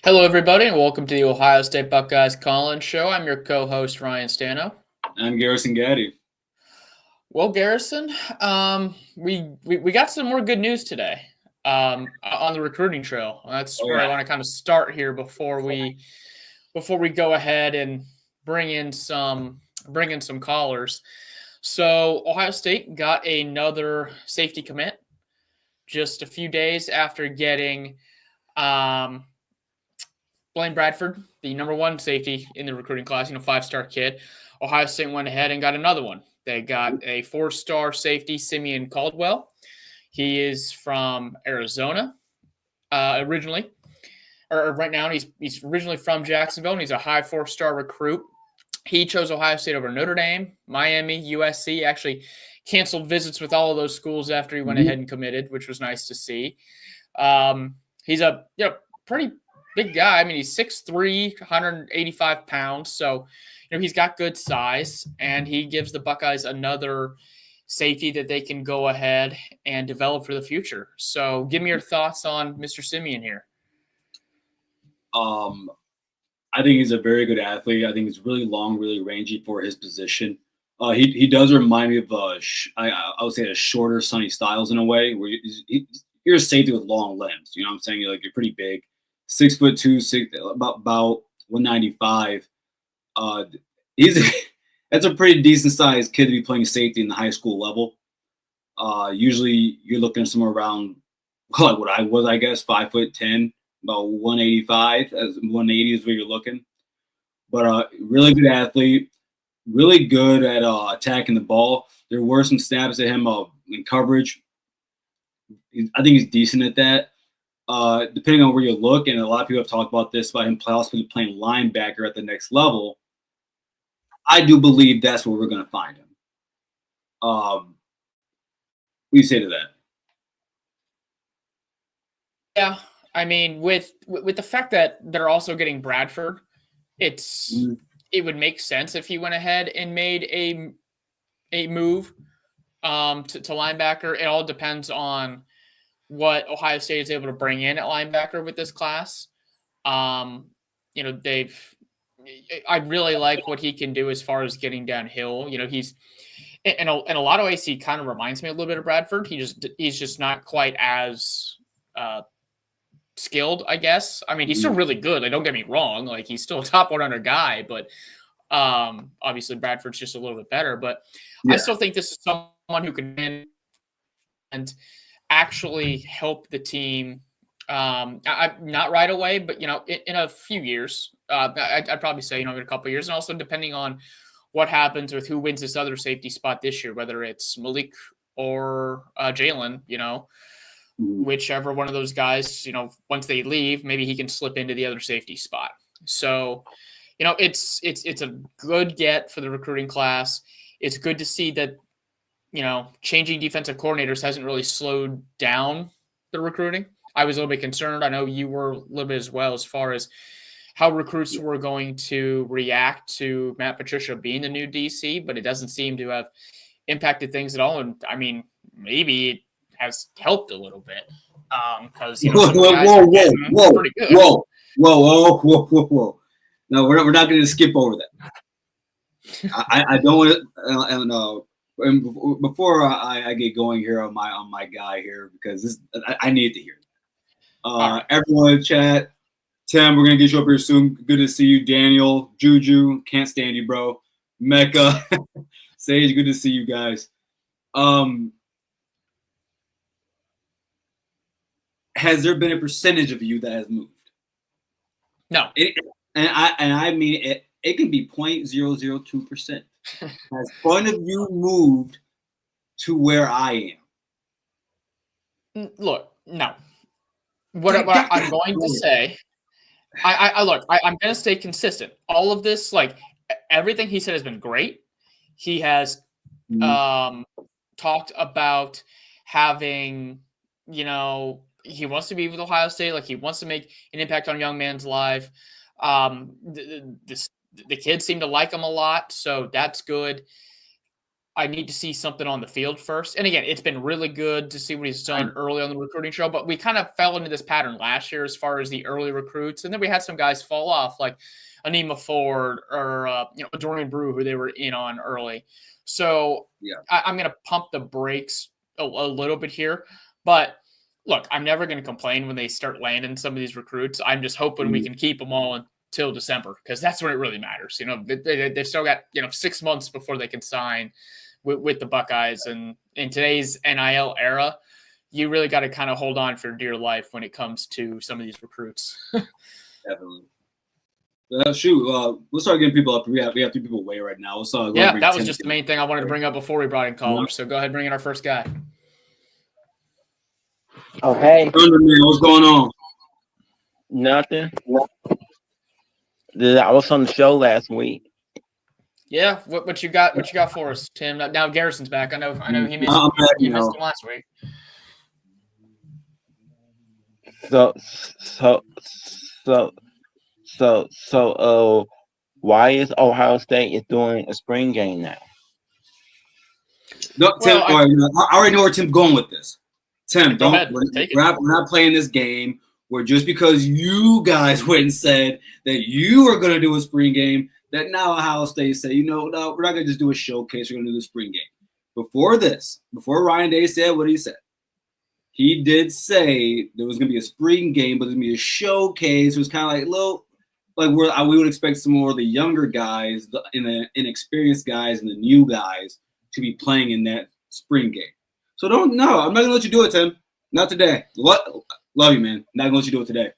Hello, everybody, and welcome to the Ohio State Buckeyes Call-In Show. I'm your co-host, Ryan Stano. I'm Garrison Gaddy. Well, Garrison, we got some more good news today on the recruiting trail. That's where I want to kind of start here before we go ahead and bring in some callers. So Ohio State got another safety commit just a few days after getting Blaine Bradford, the number one safety in the recruiting class, five-star kid. Ohio State went ahead and got another one. They got a four-star safety, Simeon Caldwell. He is from Arizona originally. Or right now, he's originally from Jacksonville, and he's a high four-star recruit. He chose Ohio State over Notre Dame, Miami, USC. Actually canceled visits with all of those schools after he went ahead and committed, which was nice to see. He's a pretty big guy. I mean, he's 6'3", 185 pounds. So, he's got good size, and he gives the Buckeyes another safety that they can go ahead and develop for the future. So give me your thoughts on Mr. Simeon here. I think he's a very good athlete. I think he's really long, really rangy for his position. He does remind me of I would say a shorter Sonny Styles in a way, where you're a safety with long limbs. You know what I'm saying? You're pretty big, 6'2", about 195. That's a pretty decent sized kid to be playing safety in the high school level. Usually you're looking somewhere around like what I was, I guess, 5'10", about 185, as 180 is where you're looking. But really good athlete, really good at attacking the ball. There were some snaps at him in coverage. I think he's decent at that. Depending on where you look, and a lot of people have talked about this, about him possibly playing linebacker at the next level. I do believe that's where we're going to find him. What do you say to that? Yeah, I mean, with the fact that they're also getting Bradford, it would make sense if he went ahead and made a move to linebacker. It all depends on what Ohio State is able to bring in at linebacker with this class. I really like what he can do as far as getting downhill. He's in a lot of ways, he kind of reminds me a little bit of Bradford. He's just not quite as skilled, I guess. I mean, he's still really good. Like, don't get me wrong. Like, he's still a top 100 guy, but obviously Bradford's just a little bit better. But I still think this is someone who can win and actually help the team. Not right away, but in a few years. I'd probably say in a couple of years, and also depending on what happens with who wins this other safety spot this year, whether it's Malik or Jalen. Whichever one of those guys, once they leave, maybe he can slip into the other safety spot. So, it's a good get for the recruiting class. It's good to see that, changing defensive coordinators hasn't really slowed down the recruiting. I was a little bit concerned. I know you were a little bit as well, as far as how recruits were going to react to Matt Patricia being the new DC, but it doesn't seem to have impacted things at all. And I mean, maybe it has helped a little bit because whoa. No, we're not going to skip over that. I don't want to. And before I get going here on my guy here, because I need to hear it. Right. Everyone in chat, Tim, we're gonna get you up here soon. Good to see you, Daniel, Juju. Can't stand you, bro. Mecca, Sage, good to see you guys. Has there been a percentage of you that has moved? No. I mean it. It can be 0.002%. Has one of you moved to where I am? Look, no. What I'm going to say, I'm going to stay consistent. All of this, like everything he said, has been great. He has talked about having, he wants to be with Ohio State. Like, he wants to make an impact on a young man's life. The kids seem to like him a lot, so that's good. I need to see something on the field first. And again, it's been really good to see what he's done early on the recruiting trail, but we kind of fell into this pattern last year as far as the early recruits. And then we had some guys fall off, like Anima Ford or Dorene Brew, who they were in on early. So I'm going to pump the brakes a little bit here. But look, I'm never going to complain when they start landing some of these recruits. I'm just hoping we can keep them all until December, because that's when it really matters. They've still got 6 months before they can sign with the Buckeyes, and in today's NIL era, you really got to kind of hold on for dear life when it comes to some of these recruits. Definitely. Shoot, we'll start getting people up. We have 3 people away right now. That was just the main thing I wanted to bring up before we brought in callers. So go ahead and bring in our first guy. Oh, hey. What's going on? Nothing. I was on the show last week. Yeah, what you got? What you got for us, Tim? Now Garrison's back. I know he missed. You missed him last week. So, why is Ohio State is doing a spring game now? No, Tim. I already know where Tim's going with this. Tim, we're not playing this game where just because you guys went and said that you were going to do a spring game, that now Ohio State say, no, we're not going to just do a showcase. We're going to do the spring game. Before Ryan Day said what he said, he did say there was going to be a spring game, but there's going to be a showcase. It was kind of like we would expect some more of the younger guys, the inexperienced guys, and the new guys to be playing in that spring game. So I'm not going to let you do it, Tim. Not today. Love you, man. Not going to let you do it today.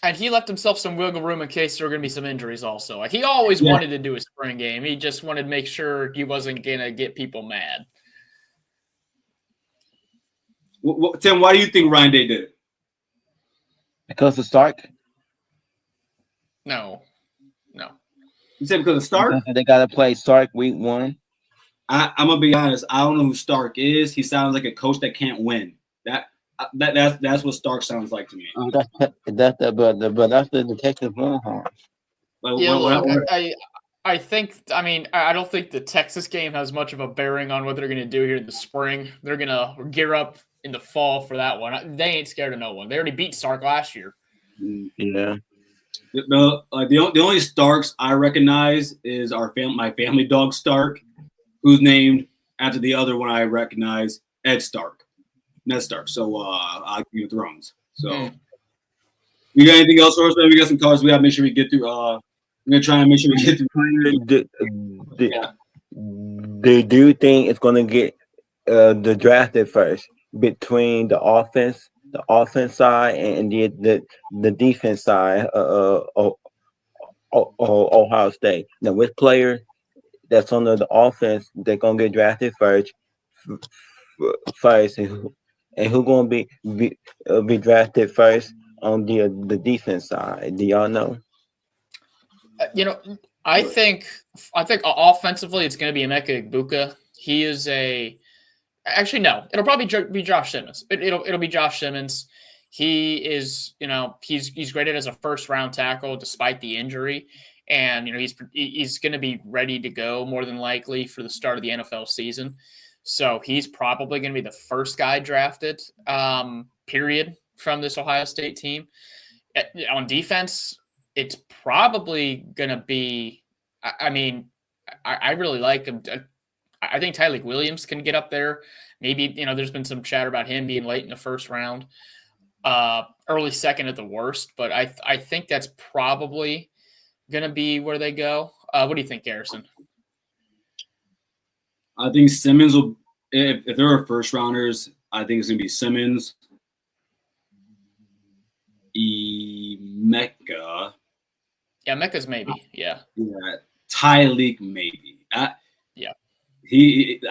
And he left himself some wiggle room in case there were going to be some injuries also. Like, he always wanted to do a spring game. He just wanted to make sure he wasn't going to get people mad. Tim, why do you think Ryan Day did it? Because of Stark? No. You said because of Stark? Because they got to play Stark week 1. I'm going to be honest. I don't know who Stark is. He sounds like a coach that can't win. That's what Stark sounds like to me. That's the Detective Longhorn. I don't think the Texas game has much of a bearing on what they're going to do here in the spring. They're going to gear up in the fall for that one. They ain't scared of no one. They already beat Stark last year. Yeah. The only Starks I recognize is my family dog Stark, who's named after the other one I recognize, Ned Stark. So Game of Thrones. So you got anything else for us, man? We got some cards. We got to make sure we get through. We're gonna try and make sure we get through. Do you think it's gonna get the drafted first between the offense side and the defense side of Ohio State? Now, which player that's on the offense they're gonna get drafted first, and who gonna be drafted first on the defense side? Do y'all know? I think offensively it's going to be Emeka Egbuka. He is actually no, it'll probably be Josh Simmons. It'll be Josh Simmons. He is, he's graded as a first round tackle despite the injury, and he's going to be ready to go more than likely for the start of the NFL season. So he's probably going to be the first guy drafted, period, from this Ohio State team. On defense, it's probably going to be – I really like him. I think Tyleik Williams can get up there. Maybe, there's been some chatter about him being late in the first round, early second at the worst. But I think that's probably going to be where they go. What do you think, Garrison? I think Simmons will – if there are first rounders, I think it's going to be Simmons, Emeka. Yeah, Mecca's maybe. Yeah. Tyleik maybe. I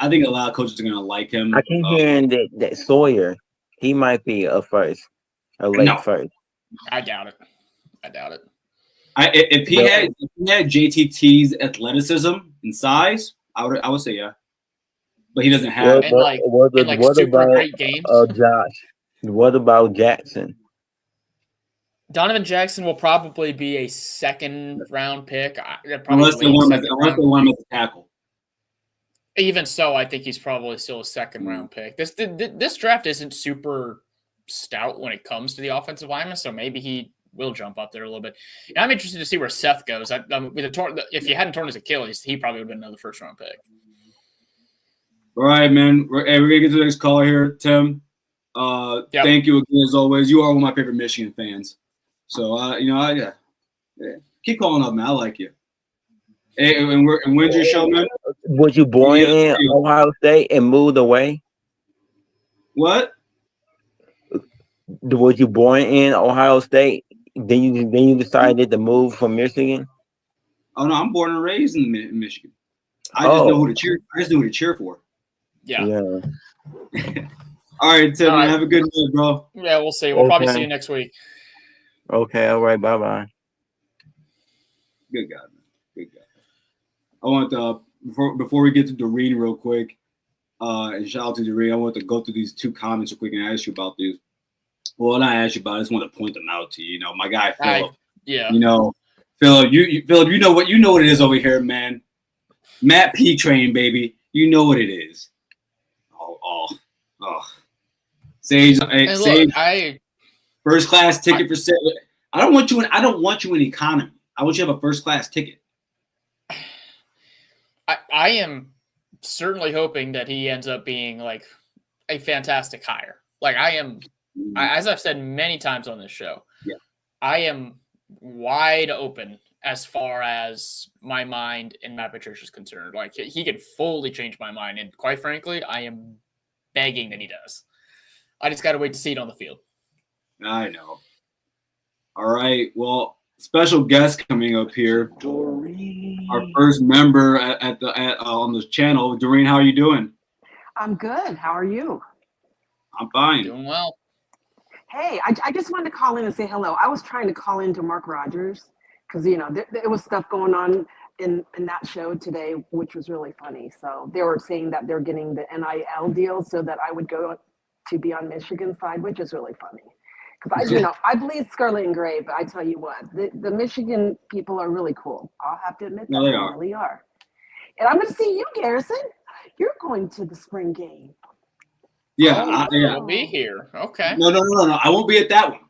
think a lot of coaches are going to like him. I keep hearing that Sawyer, he might be a late first. I doubt it. If he had JTT's athleticism and size, I would say yeah. But he doesn't have what super about great games. Josh? What about Jackson? Donovan Jackson will probably be a second round pick. Unless they want him as a tackle. Even so, I think he's probably still a second round pick. This draft isn't super stout when it comes to the offensive lineman, so maybe he will jump up there a little bit. And I'm interested to see where Seth goes. If he hadn't torn his Achilles, he probably would have been another first round pick. All right, man. We're gonna get to the next caller here, Tim. Thank you again as always. You are one of my favorite Michigan fans. So keep calling up, man. I like you. Hey, and when's your show, man? Was you born in Ohio State and moved away? What? Was you born in Ohio State? Then you decided to move from Michigan? Oh no, I'm born and raised in Michigan. I just know who to cheer. I just know who to cheer for. Yeah. All right, Tim. Have a good night, bro. Yeah, we'll see. We'll probably see you next week. Okay. All right. Bye. Good guy, man. Good guy. I want before we get to Dorene real quick, and shout out to Dorene. I want to go through these two comments real quick and ask you about these. Well, not ask you about. I just want to point them out to you. You know, my guy Philip. Yeah. You know, Philip. Philip. You know what it is over here, man. Matt P Train, baby. You know what it is. Oh. Sage. Look, first class ticket for sale. I don't want you in economy. I want you to have a first class ticket. I am certainly hoping that he ends up being like a fantastic hire. Like as I've said many times on this show, I am wide open as far as my mind in Matt Patricia is concerned. Like he could fully change my mind, and quite frankly, I am begging that he does. I just got to wait to see it on the field. I know. All right. Well, special guest coming up here. Dorene. Our first member on this channel. Dorene, how are you doing? I'm good. How are you? I'm fine. Doing well. Hey, I just wanted to call in and say hello. I was trying to call into Mark Rogers because, you know, there was stuff going on in that show today, which was really funny. So they were saying that they're getting the NIL deal so that I would go to be on Michigan's side, which is really funny. Because I bleed scarlet and gray, but I tell you what, the Michigan people are really cool. I'll have to admit that they really are. And I'm going to see you, Garrison. You're going to the spring game. Yeah, I'll be here. Okay. No. I won't be at that one.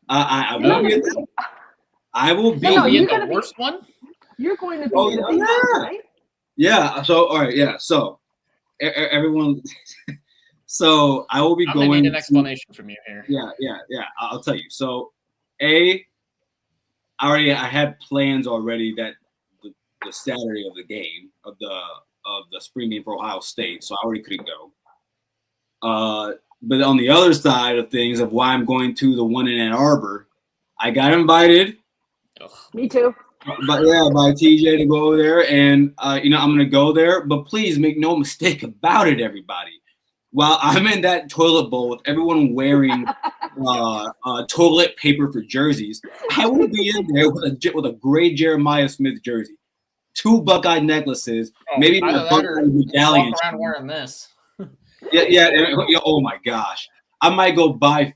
I won't be at that one. I will be. You'll be at the worst one? You're going to be in the big house, right? Yeah. So, all right. Yeah. So, everyone. So I will be I'm going. gonna need an explanation from you here. Yeah. I'll tell you. So, I had plans already that the Saturday of the game of the spring game for Ohio State, so I already couldn't go. But on the other side of things, of why I'm going to the one in Ann Arbor, I got invited. Me too. By TJ to go over there, and I'm going to go there. But please make no mistake about it, everybody. While I'm in that toilet bowl with everyone wearing toilet paper for jerseys, I will be in there with a gray Jeremiah Smith jersey, 2 Buckeye necklaces, maybe a Buckeye medallion. Walk around wearing this. Yeah. Oh my gosh, I might go buy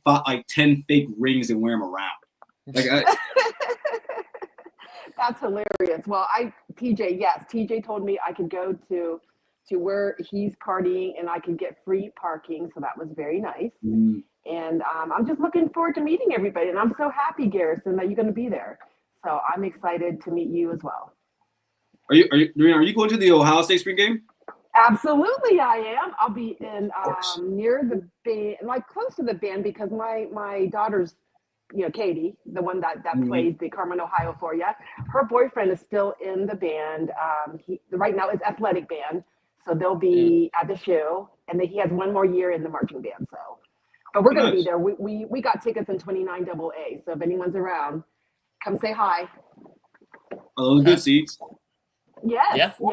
10 fake rings and wear them around. That's hilarious. Well, TJ told me I could go to where he's partying and I could get free parking. So that was very nice. Mm. And I'm just looking forward to meeting everybody. And I'm so happy, Garrison, that you're going to be there. So I'm excited to meet you as well. Are you going to the Ohio State spring game? Absolutely, I am. I'll be in near the band, like close to the band, because my daughter's, Katie, the one that plays the Carmen, Ohio for you. Her boyfriend is still in the band. He right now is athletic band, so they'll be at the show, and then he has 1 more year in the marching band. So, but we're going to be there. We got tickets in 29 AA. So if anyone's around, come say hi. Are those good seats? Yes. So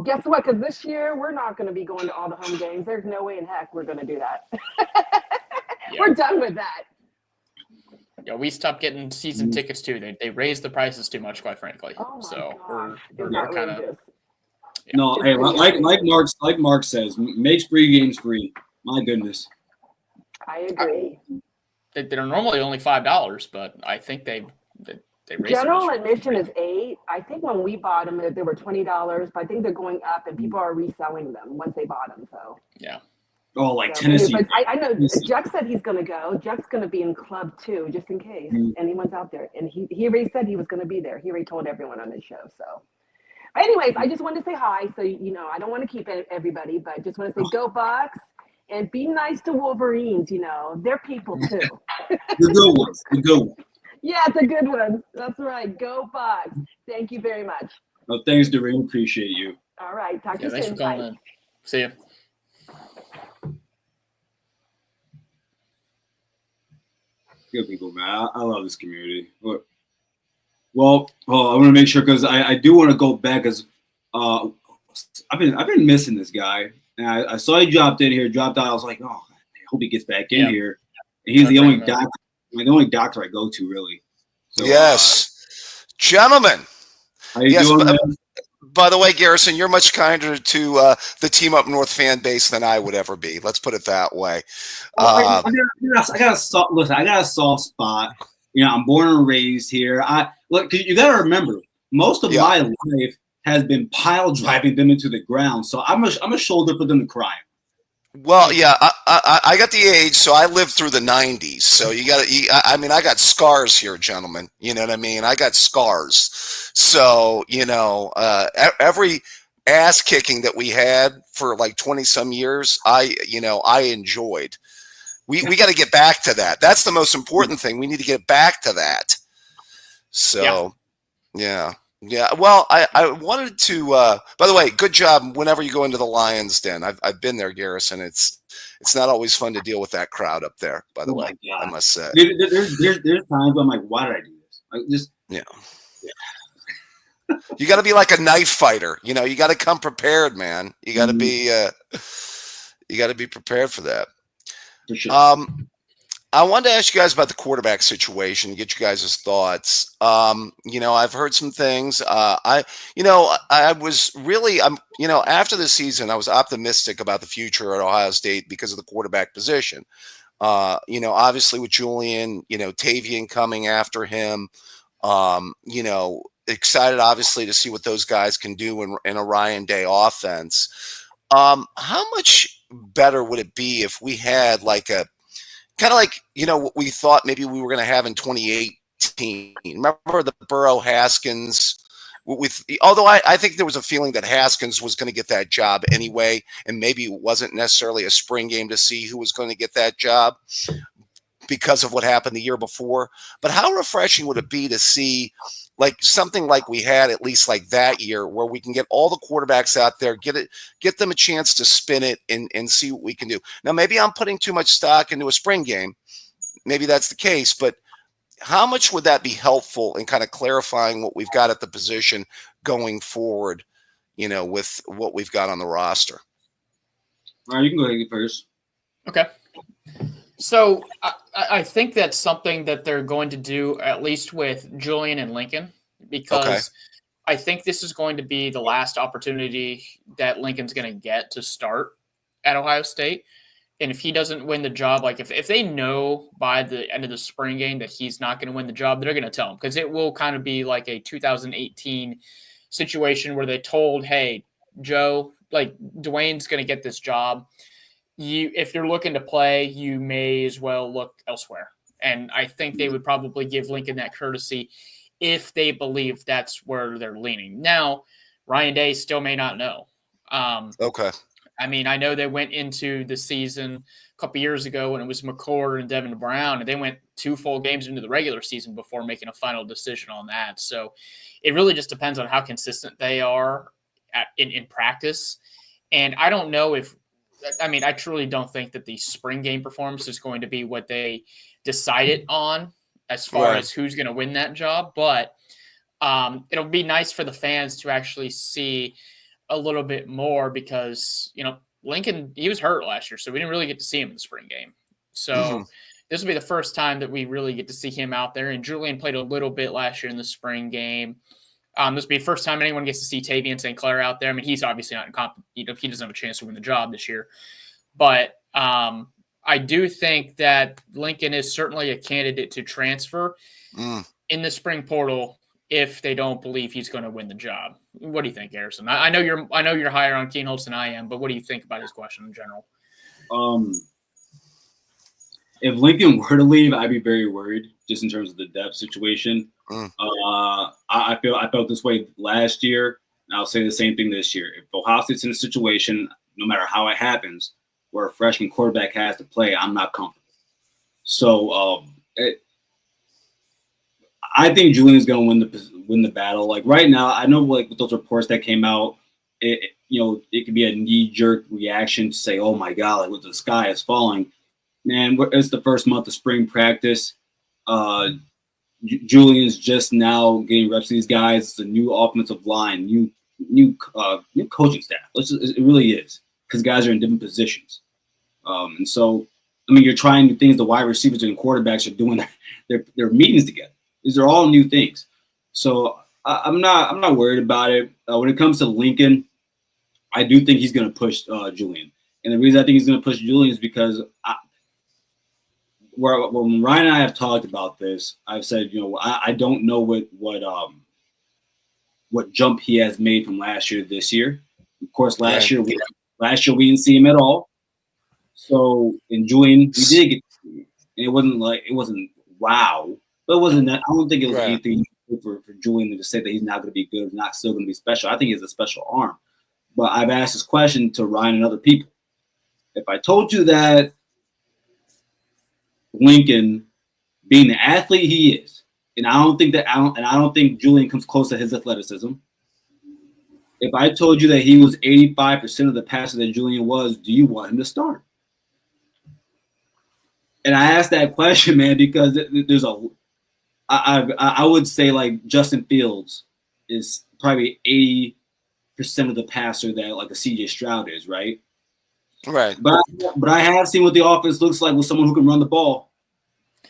guess what? Because this year we're not going to be going to all the home games. There's no way in heck we're going to do that. We're done with that. Yeah, we stopped getting season tickets too. They raised the prices too much, quite frankly. Oh my so we're kind of. No, hey, like Mark says, make spring games free. My goodness. I agree. They're normally only $5, but I think they're they raised General admission is $8. I think when we bought them, they were $20, but I think they're going up, and people are reselling them once they bought them. So yeah. Oh, like so, Tennessee. but I know Juck said he's going to go. Juck's going to be in club too, just in case anyone's out there. And he already said he was going to be there. He already told everyone on his show. So, but anyways, I just wanted to say hi. So I don't want to keep everybody, but just want to say go Bucks and be nice to Wolverines. They're people too. The good ones. The good ones. Yeah, it's a good one. That's right. Go Bucks. Thank you very much. Well, thanks, Dorene. Appreciate you. All right. Talk to you Thanks soon. for calling in. See you. Good people, man. I love this community. Well, I want to make sure because I do want to go back because I've been missing this guy, and I saw he dropped out. I was like, oh, I hope he gets back in here. And he's the only doctor I go to really. So, yes, gentlemen. How you doing, man? By the way, Garrison, you're much kinder to the Team Up North fan base than I would ever be. Let's put it that way. I got a soft spot. I'm born and raised here. You got to remember, most of my life has been pile driving them into the ground. So I'm a shoulder for them to cry. Well, yeah, I got the age, so I lived through the 90s. So I got scars here, gentlemen. You know what I mean? I got scars. So, every ass kicking that we had for like 20 some years, I enjoyed. We got to get back to that. That's the most important thing. We need to get back to that. So, yeah. Well, I wanted to. By the way, good job. Whenever you go into the Lions Den, I've been there, Garrison. It's not always fun to deal with that crowd up there. By the way, I must say. There's times I'm like, why did I do this? You got to be like a knife fighter. You got to come prepared, man. You got to be. You got to be prepared for that. For sure. I wanted to ask you guys about the quarterback situation, get you guys' thoughts. I've heard some things. I was really, after the season, I was optimistic about the future at Ohio State because of the quarterback position. Obviously with Julian, Tavian coming after him, excited obviously to see what those guys can do in a Ryan Day offense. How much better would it be if we had like a, kind of like, what we thought maybe we were going to have in 2018. Remember the Burrow Haskins although I think there was a feeling that Haskins was going to get that job anyway, and maybe it wasn't necessarily a spring game to see who was going to get that job because of what happened the year before. But how refreshing would it be to see like something like we had at least like that year, where we can get all the quarterbacks out there, get them a chance to spin it and see what we can do. Now, maybe I'm putting too much stock into a spring game. Maybe that's the case, but how much would that be helpful in kind of clarifying what we've got at the position going forward, with what we've got on the roster? All right, you can go ahead first. Okay. So I think that's something that they're going to do, at least with Julian and Lincoln, because I think this is going to be the last opportunity that Lincoln's going to get to start at Ohio State. And if he doesn't win the job, like if they know by the end of the spring game that he's not going to win the job, they're going to tell him, because it will kind of be like a 2018 situation where they told, hey, Joe, like Dwayne's going to get this job. If you're looking to play, you may as well look elsewhere. And I think they would probably give Lincoln that courtesy if they believe that's where they're leaning. Now, Ryan Day still may not know. Okay. I mean, I know they went into the season a couple years ago when it was McCord and Devin Brown, and they went 2 full games into the regular season before making a final decision on that. So it really just depends on how consistent they are in practice. And I don't know I truly don't think that the spring game performance is going to be what they decided on as far as who's going to win that job. But it'll be nice for the fans to actually see a little bit more, because, Lincoln, he was hurt last year, so we didn't really get to see him in the spring game. So this will be the first time that we really get to see him out there. And Julian played a little bit last year in the spring game. This will be the first time anyone gets to see Tavian St. Clair out there. I mean, he's obviously not in he doesn't have a chance to win the job this year. But I I do think that Lincoln is certainly a candidate to transfer in the spring portal if they don't believe he's going to win the job. What do you think, Harrison? I know you're higher on Kienholz than I am, but what do you think about his question in general? If Lincoln were to leave, I'd be very worried just in terms of the depth situation. I felt this way last year, and I'll say the same thing this year. If Ohio State's in a situation, no matter how it happens, where a freshman quarterback has to play, I'm not comfortable. So I think Julian's going to win the battle. Like right now, I know like with those reports that came out, it could be a knee-jerk reaction to say, "Oh my God, like the sky is falling." Man, it's the first month of spring practice. Julian's just now getting reps to these guys. It's a new offensive line, new coaching staff. It really is, because guys are in different positions. And so, I mean, you're trying new things. The wide receivers and quarterbacks are doing their meetings together. These are all new things. So I'm not worried about it. When it comes to Lincoln, I do think he's going to push Julian. And the reason I think he's going to push Julian is because when Ryan and I have talked about this, I've said, I don't know what jump he has made from last year to this year. Of course, last year we didn't see him at all. So in Julian, we did get to see him. And it wasn't wow, but it wasn't that. I don't think it was anything for Julian to say that he's not going to be good, not still going to be special. I think he has a special arm. But I've asked this question to Ryan and other people. If I told you that Lincoln, being the athlete he is, and I don't think Julian comes close to his athleticism. If I told you that he was 85% of the passer that Julian was, do you want him to start? And I asked that question, man, because I would say like Justin Fields is probably 80% of the passer that like a CJ Stroud is, right? Right. But I have seen what the offense looks like with someone who can run the ball.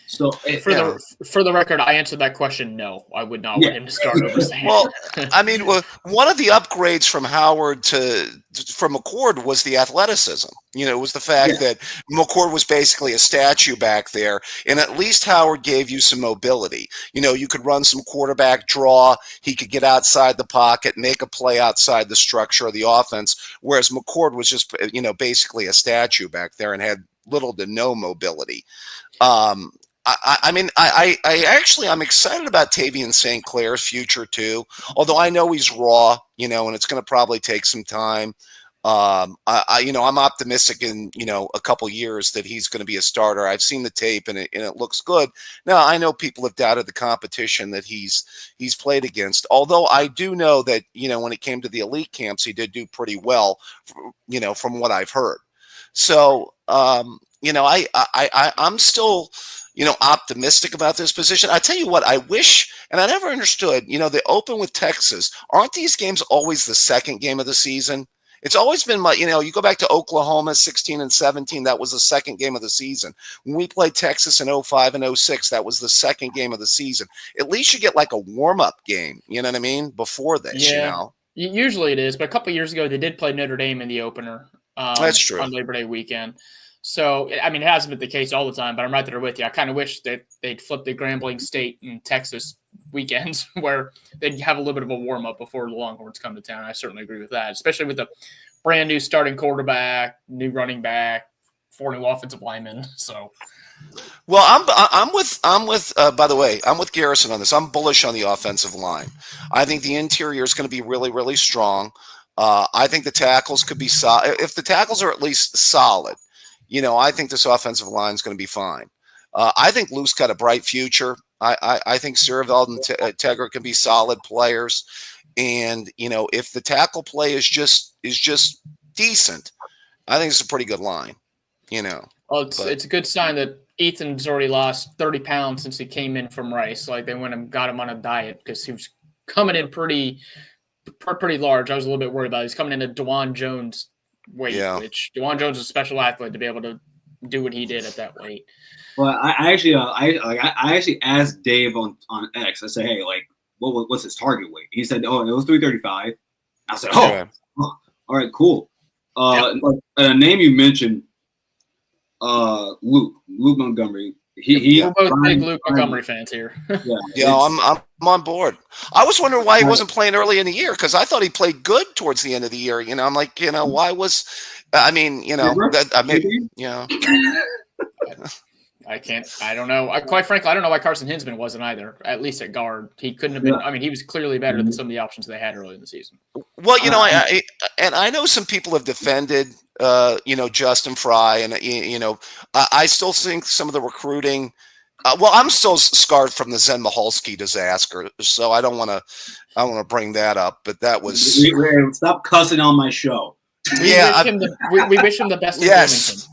So for the record, I answered that question. No, I would not want him to start over Sam. Well, I mean, one of the upgrades from Howard from McCord was the athleticism. It was the fact that McCord was basically a statue back there, and at least Howard gave you some mobility. You could run some quarterback draw. He could get outside the pocket, make a play outside the structure of the offense, whereas McCord was just, basically a statue back there and had little to no mobility. I'm excited about Tavian St. Clair's future too. Although I know he's raw, and it's going to probably take some time. I'm optimistic in a couple years that he's going to be a starter. I've seen the tape and it looks good. Now I know people have doubted the competition that he's played against. Although I do know that when it came to the elite camps, he did do pretty well. From what I've heard. So I'm still optimistic about this position. I tell you what, I wish, and I never understood, they open with Texas. Aren't these games always the second game of the season? It's always been you go back to Oklahoma 16 and 17, that was the second game of the season. When we played Texas in 05 and 06, that was the second game of the season. At least you get like a warm-up game, you know what I mean, before this, Usually it is, but a couple of years ago they did play Notre Dame in the opener. That's true. On Labor Day weekend. So, I mean, it hasn't been the case all the time, but I'm right there with you. I kind of wish that they'd flip the Grambling State and Texas weekends where they'd have a little bit of a warm-up before the Longhorns come to town. I certainly agree with that, especially with the brand new starting quarterback, new running back, 4 new offensive linemen. So, well, I'm with by the way, I'm with Garrison on this. I'm bullish on the offensive line. I think the interior is going to be really, really strong. I think the tackles could be solid. If the tackles are at least solid, I think this offensive line is going to be fine. I think Luke's got a bright future. I think Sierreveld and Tegra can be solid players. And, if the tackle play is just decent, I think it's a pretty good line, Well, it's a good sign that Ethan's already lost 30 pounds since he came in from Rice. Like they went and got him on a diet because he was coming in pretty large. I was a little bit worried about it. He's coming in at DeJuan Jones weight, which DeJuan Jones is a special athlete to be able to do what he did at that weight. Well, I actually asked Dave on X. I said, hey, like, what's his target weight? He said, oh, it was 335. I said, all right, cool. A name you mentioned, Luke Montgomery. We're both big Luke Montgomery fans here. Yeah, I'm on board. I was wondering why he wasn't playing early in the year because I thought he played good towards the end of the year. You know, I'm like, you know, why was? I mean, you know, I don't know. Quite frankly, I don't know why Carson Hinsman wasn't either, at least at guard. He couldn't have been. I mean, he was clearly better than some of the options they had early in the season. Well, you know, I know some people have defended, you know, Justin Fry, and, you know, I still think some of the recruiting. Well, I'm still scarred from the Zen Mihalski disaster, so I don't want to bring that up. But that was stop cussing on my show. We wish him the best. Yes.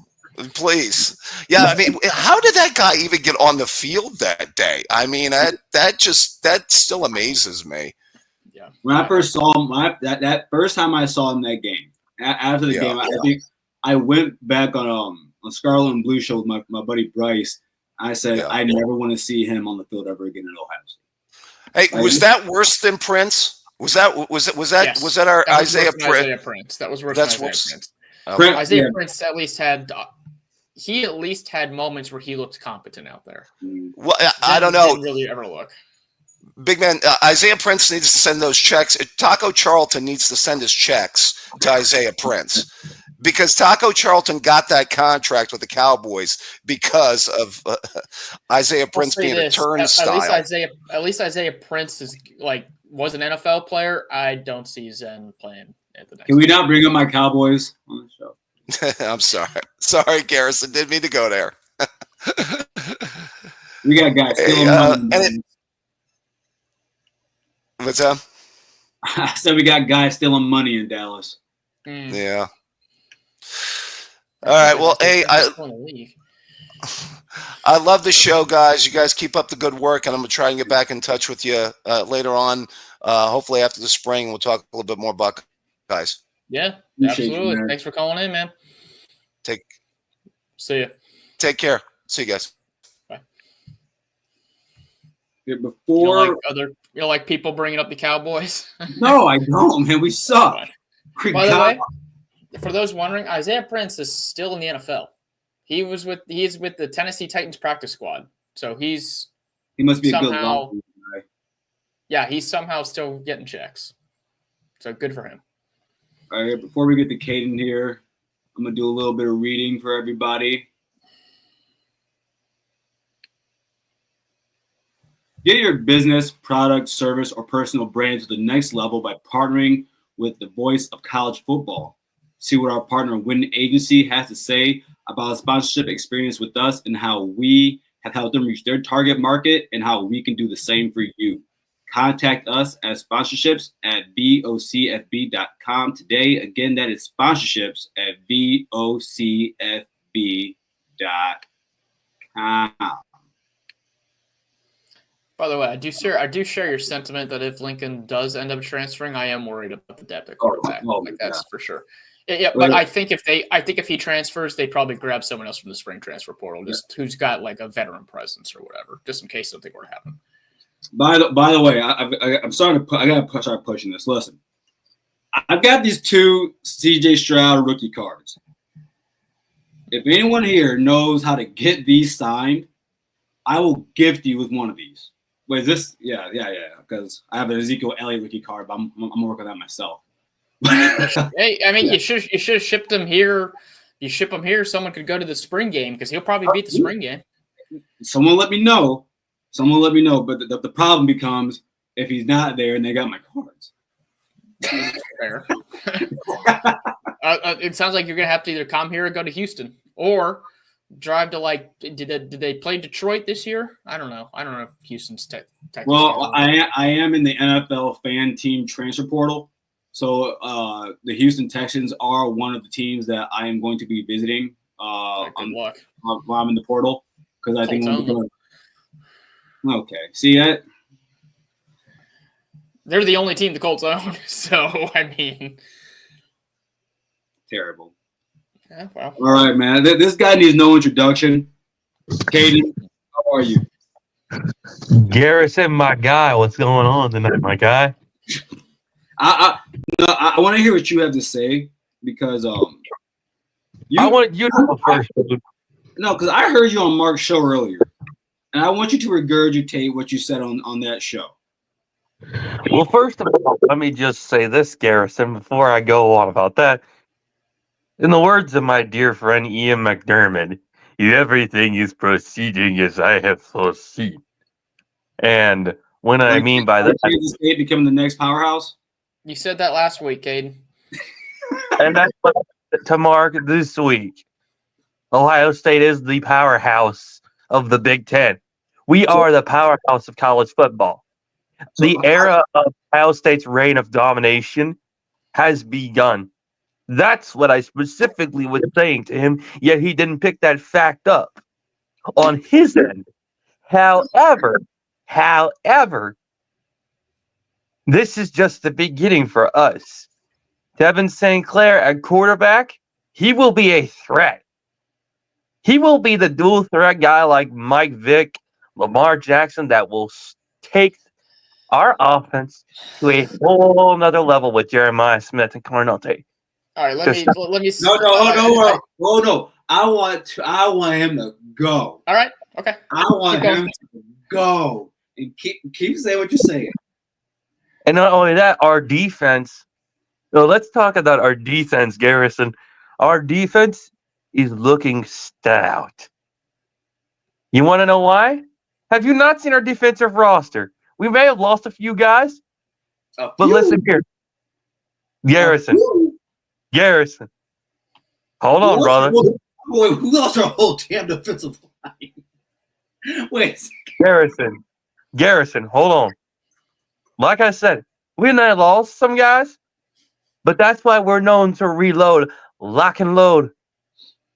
Please. Yeah, I mean, how did that guy even get on the field that day? I mean, that still amazes me. Yeah. When I first saw him, that first time I saw him that game, after the game, I think I went back on Scarlet and Blue show with my buddy Bryce. I said I never want to see him on the field ever again in Ohio State. Hey, was that worse than Prince? Was that Yes. was that our Isaiah Prince? That was worse than Isaiah Prince. Isaiah Prince at least had moments where he looked competent out there. Well, I don't know. Didn't really ever look. Big man, Isaiah Prince needs to send those checks. Taco Charlton needs to send his checks to Isaiah Prince because Taco Charlton got that contract with the Cowboys because of Isaiah Prince being a turnstile. At least Isaiah Prince was an NFL player. I don't see Zen playing at the next. Can we not bring up my Cowboys on the show? I'm sorry, Garrison. Didn't mean to go there. We got guys stealing money. What's up? I said we got guys stealing money in Dallas. Yeah. All right. Well, hey, I love the show, guys. You guys keep up the good work, and I'm gonna try and get back in touch with you later on. Hopefully after the spring, we'll talk a little bit more about guys. Yeah, absolutely. Thanks for calling in, man. See you. Take care. See you guys. Bye. Yeah, before you don't like people bringing up the Cowboys? No, I don't, man. We suck. By the way, for those wondering, Isaiah Prince is still in the NFL. He's with the Tennessee Titans practice squad. So he must be somehow, a good guy. Yeah, he's somehow still getting checks. So good for him. All right, before we get to Caden here, I'm going to do a little bit of reading for everybody. Get your business, product, service, or personal brand to the next level by partnering with the voice of college football. See what our partner Win Agency has to say about a sponsorship experience with us and how we have helped them reach their target market and how we can do the same for you. Contact us at sponsorships at vocfb.com today. Again, that is sponsorships at vocfb.com. By the way, I do share your sentiment that if Lincoln does end up transferring, I am worried about the depth at quarterback. That's for sure. Yeah, but I think if he transfers, they probably grab someone else from the spring transfer portal, just who's got like a veteran presence or whatever, just in case something were to happen. By the way, I'm starting to I gotta start pushing this. Listen, I've got these 2 CJ Stroud rookie cards. If anyone here knows how to get these signed, I will gift you with one of these. Wait, is this? Yeah. Because I have an Ezekiel Elliott rookie card, but I'm gonna work on that myself. Hey, I mean, you should have shipped him here. You ship him here, someone could go to the spring game because he'll probably beat the spring game. Someone let me know. But the problem becomes if he's not there and they got my cards. Fair. It sounds like you're gonna have to either come here or go to Houston or drive to did they play Detroit this year? I don't know if Houston's technically. Well, I am in the NFL fan team transfer portal. So the Houston Texans are one of the teams that I am going to be visiting good luck. while I'm in the portal because I think okay. See that? They're the only team the Colts own, so I mean, terrible. Yeah, well. All right, man. This guy needs no introduction. Caden, how are you? Garrison, my guy. What's going on tonight, my guy? I want to hear what you have to say because I want you to go first. No, because I heard you on Mark's show earlier, and I want you to regurgitate what you said on that show. Well, first of all, let me just say this, Garrison, before I go on about that. In the words of my dear friend Ian McDermott, everything is proceeding as I have foreseen. And what I mean by that, Kansas State becoming the next powerhouse. You said that last week, Caden. and that's what to Mark this week. Ohio State is the powerhouse of the Big Ten. We are the powerhouse of college football. The era of Ohio State's reign of domination has begun. That's what I specifically was saying to him, yet he didn't pick that fact up on his end. However, this is just the beginning for us. Devin St. Clair at quarterback, he will be a threat. He will be the dual threat guy like Mike Vick, Lamar Jackson that will take our offense to a whole nother level with Jeremiah Smith and Cornell-Tate. All right, let me. No. I want him to go. All right, okay. I want him to go and keep saying what you're saying. And not only that, our defense. So let's talk about our defense, Garrison. Our defense is looking stout. You want to know why? Have you not seen our defensive roster? We may have lost a few guys, but listen here. Garrison. Hold on, brother. Wait, who lost our whole damn defensive line? Wait. Garrison, hold on. Like I said, we might have lost some guys, but that's why we're known to reload, lock and load.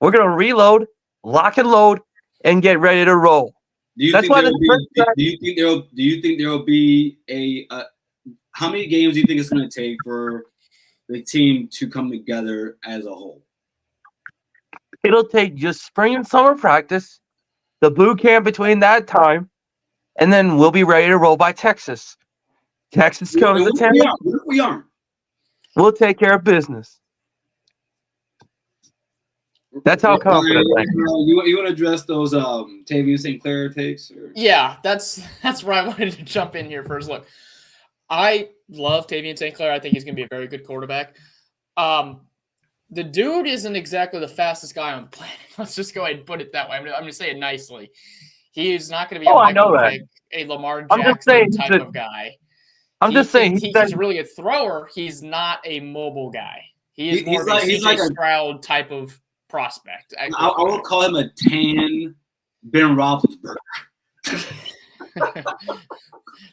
We're going to reload, lock and load, and get ready to roll. Do you think there will be a how many games do you think it's going to take for the team to come together as a whole? It'll take just spring and summer practice, the boot camp between that time, and then we'll be ready to roll by Texas. Texas comes to town. We aren't. We'll take care of business. That's how confident I am. You want to address those Tavian St. Clair takes? Or? Yeah, that's where I wanted to jump in here first. Look, I love Tavian St. Clair. I think he's going to be a very good quarterback. The dude isn't exactly the fastest guy on the planet. Let's just go ahead and put it that way. I'm going to say it nicely. He is not going to be a Lamar Jackson type of guy. I'm just saying he's a really good thrower. He's not a mobile guy. He is more of a CJ Stroud type of prospect. I would call him a tan Ben Roethlisberger.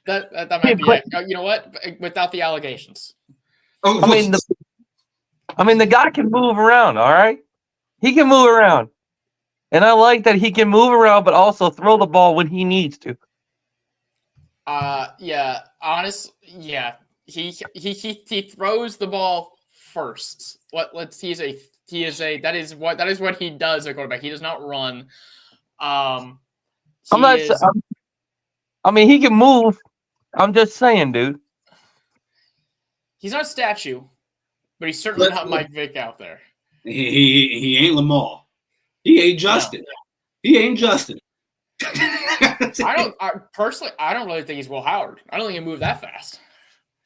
that might be it. You know what? Without the allegations. I mean, the guy can move around, all right? He can move around. And I like that he can move around, but also throw the ball when he needs to. Yeah. He throws the ball first. That is what he does at quarterback. He does not run. He can move. I'm just saying, dude. He's not a statue, but he's certainly not Mike Vick out there. He ain't Lamar. He ain't Justin. No. He ain't Justin. I don't really think he's Will Howard. I don't think he can move that fast.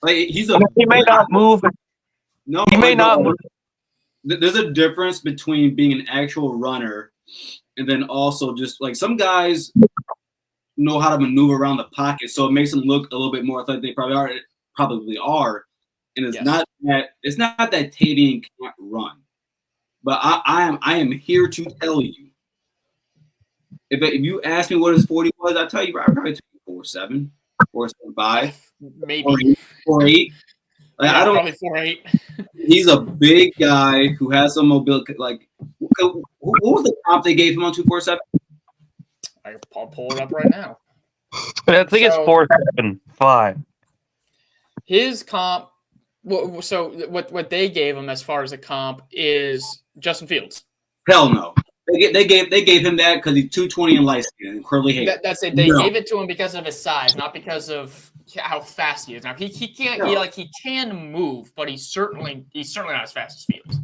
Like he may not move. No, he may not move. There's a difference between being an actual runner and then also just like some guys know how to maneuver around the pocket, so it makes them look a little bit more athletic. They probably are. And it's not that Tavian can't run, but I am here to tell you. If you ask me what his 40 was, I'll tell you I probably took 4.7, 4.75, maybe 4.8. Like, yeah, probably 4.8. He's a big guy who has some mobility. Like, what was the comp they gave him on 247? I'll pull it up right now. I think it's 4.75. His comp. So what they gave him as far as a comp is Justin Fields. Hell no. They gave him that because he's 220 and light skin and curly hair. That's it. They gave it to him because of his size, not because of how fast he is. Now he can't he can move, but he's certainly not as fast as Fields.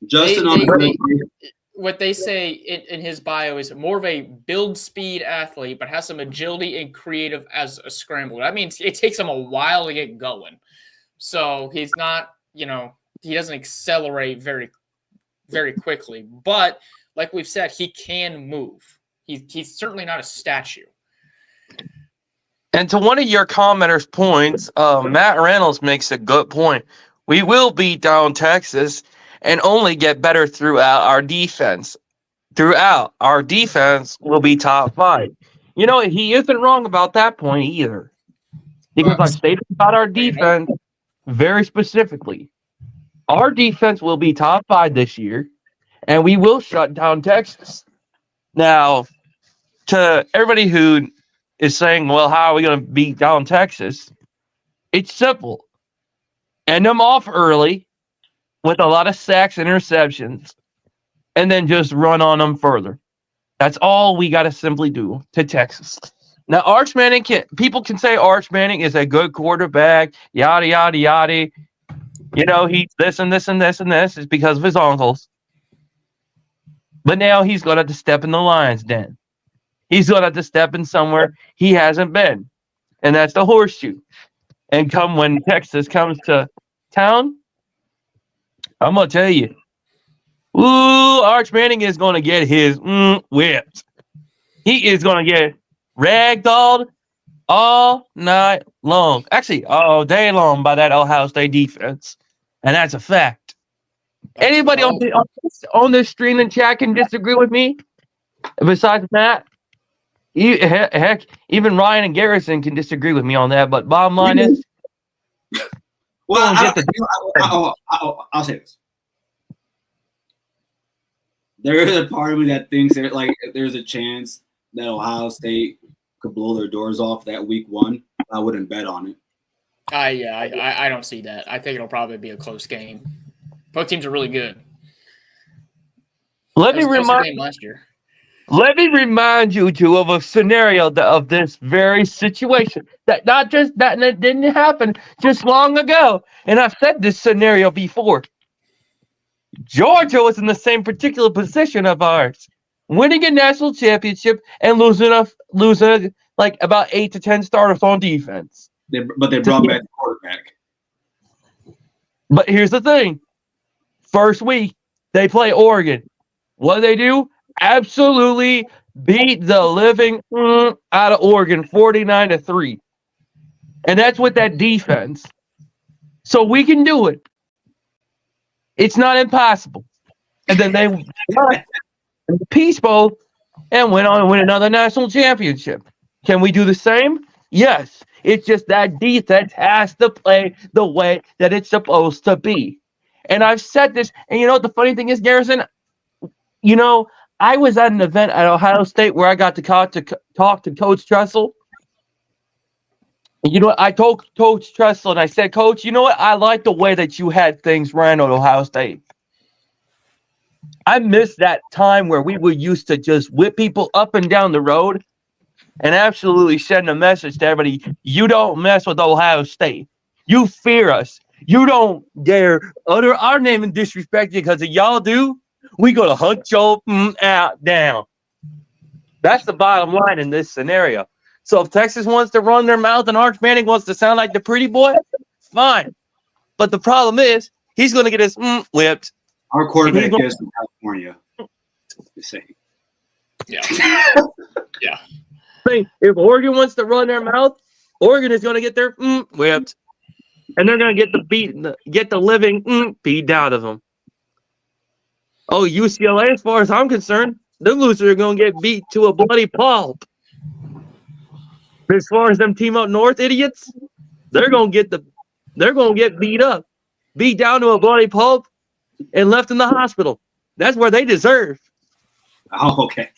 Justin what they say in his bio is more of a build speed athlete, but has some agility and creative as a scrambler. That means it takes him a while to get going. So he's not, he doesn't accelerate very, very quickly. But like we've said, he can move. He's certainly not a statue. And to one of your commenters' points, Matt Reynolds makes a good point. We will beat down Texas and only get better throughout our defense. Throughout, our defense will be top 5. He isn't wrong about that point either. Because I've stated about our defense very specifically. Our defense will be top 5 this year, and we will shut down Texas. Now, to everybody who is saying, well, how are we going to beat down Texas? It's simple. End them off early with a lot of sacks and interceptions, and then just run on them further. That's all we got to simply do to Texas. Now, Arch Manning, people can say Arch Manning is a good quarterback, yada, yada, yada. He's this and this and this and this. It's because of his uncles. But now he's going to have to step in the lion's den. He's going to have to step in somewhere he hasn't been. And that's the horseshoe. And when Texas comes to town, I'm going to tell you, Arch Manning is going to get his whipped. He is going to get ragdolled all night long. Actually, all day long by that Ohio State defense. And that's a fact. Anybody on this stream and chat can disagree with me? Besides Matt? Heck, even Ryan and Garrison can disagree with me on that. But bottom line is, well, I'll say this. There is a part of me that thinks there's a chance that Ohio State could blow their doors off that week 1. I wouldn't bet on it. I don't see that. I think it'll probably be a close game. Both teams are really good. Let me remind you two of a scenario of this very situation that didn't happen just long ago. And I've said this scenario before. Georgia was in the same particular position of ours, winning a national championship and losing like about 8 to 10 starters on defense. But they brought back the quarterback. But here's the thing. First week, they play Oregon. What do? Absolutely beat the living out of Oregon 49-3. And that's with that defense. So we can do it. It's not impossible. And then they won the Peach Bowl and went on to win another national championship. Can we do the same? Yes. It's just that defense has to play the way that it's supposed to be. And I've said this, and what the funny thing is, Garrison? I was at an event at Ohio State where I got to talk to Coach Tressel. And I told Coach Tressel, and I said, Coach, I like the way that you had things ran at Ohio State. I miss that time where we would used to just whip people up and down the road and absolutely send a message to everybody, you don't mess with Ohio State. You fear us. You don't dare utter our name and disrespect you, because if y'all do, we going to hunt your out down. That's the bottom line in this scenario. So if Texas wants to run their mouth and Arch Manning wants to sound like the pretty boy, fine. But the problem is, he's going to get his whipped. Our quarterback is from California. The same. Yeah. Yeah. If Oregon wants to run their mouth, Oregon is going to get their whipped. And they're going to get the living beat out of them. Oh, UCLA, as far as I'm concerned, them losers are going to get beat to a bloody pulp. As far as them Team Up North idiots, they're going to get beat up, beat down to a bloody pulp, and left in the hospital. That's where they deserve. Oh, okay.